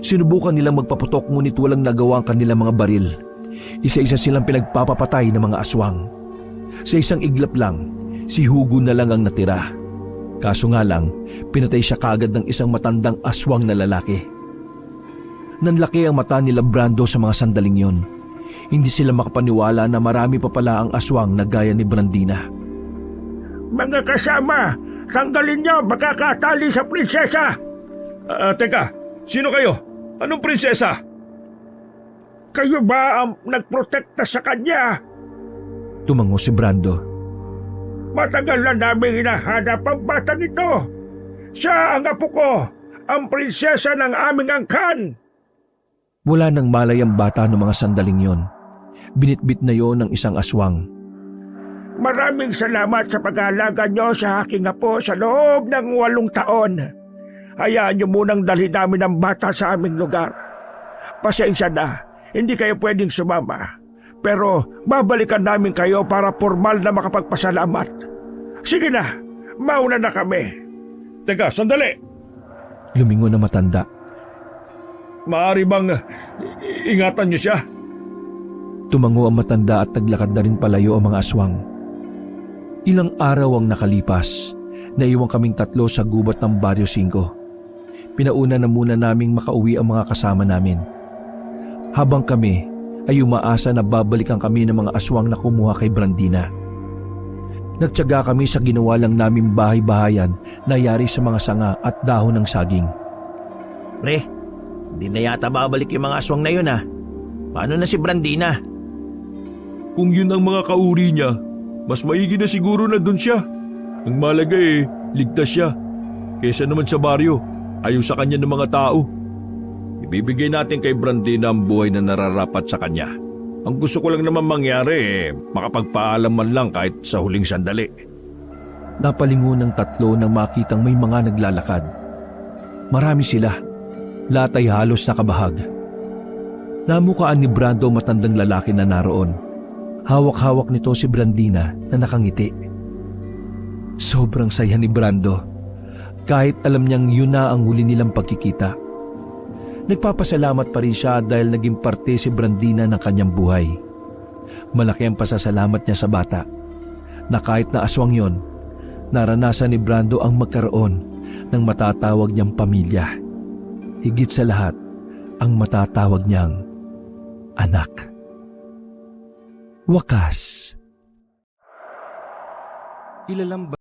Speaker 1: Sinubukan nilang magpaputok ngunit walang nagawa ang kanilang mga baril. Isa-isa silang pinagpapapatay ng mga aswang. Sa isang iglap lang, si Hugo na lang ang natira. Kaso nga lang, pinatay siya kaagad ng isang matandang aswang na lalaki. Nanlaki ang mata nila Brando sa mga sandaling yon. Hindi sila makapaniwala na marami pa pala ang aswang na gaya ni Brandina.
Speaker 4: Mga kasama, tanggalin niyo magkakatali sa prinsesa.
Speaker 2: Teka, sino kayo? Anong prinsesa?
Speaker 4: Kayo ba ang nagprotekta sa kanya?
Speaker 1: Tumango si Brando.
Speaker 4: Matagal na namin hinahanap ang batang ito. Siya ang apo ko, ang prinsesa ng aming angkan.
Speaker 1: Wala nang malay ang bata noong mga sandaling yon. Binitbit na yon ng isang aswang.
Speaker 4: Maraming salamat sa pag-aalaga niyo sa aking apo sa loob ng 8 taon. Hayaan niyo munang dalhin namin ang bata sa aming lugar. Pasensya na, hindi kayo pwedeng sumama. Pero babalikan namin kayo para formal na makapagpasalamat. Sige na, mauna na kami.
Speaker 2: Teka, sandali.
Speaker 1: Lumingon na matanda.
Speaker 2: Maaari bang ingatan niyo siya?
Speaker 1: Tumango ang matanda at naglakad na rin palayo ang mga aswang. Ilang araw ang nakalipas. Naiwan kaming 3 sa gubat ng Barrio 5. Pinauna na muna naming makauwi ang mga kasama namin. Habang kami ay umaasa na babalikan kami ng mga aswang na kumuha kay Brandina. Nagtiyaga kami sa ginawa lang naming bahay-bahayan na yari sa mga sanga at dahon ng saging.
Speaker 3: Pre, hindi na yata babalik yung mga aswang na yun ah. Paano na si Brandina?
Speaker 2: Kung yun ang mga kauri niya, mas maigi na siguro na doon siya. Ang malaga ligtas siya. Kesa naman sa baryo, ayaw sa kanya ng mga tao. Ibibigay natin kay Brandina ang buhay na nararapat sa kanya. Ang gusto ko lang naman mangyari makapagpaalam man lang kahit sa huling sandali.
Speaker 1: Napalingon ng 3 nang makitang may mga naglalakad. Marami sila. Lahat ay halos nakabahag. Namukaan ni Brando matandang lalaki na naroon. Hawak-hawak nito si Brandina na nakangiti. Sobrang saya ni Brando. Kahit alam niyang yun na ang huli nilang pagkikita. Nagpapasalamat pa rin siya dahil naging parte si Brandina ng kanyang buhay. Malaki ang pasasalamat niya sa bata na kahit na aswang yon, naranasan ni Brando ang magkaroon ng matatawag niyang pamilya. Higit sa lahat, ang matatawag niyang anak. Wakas. Ilalang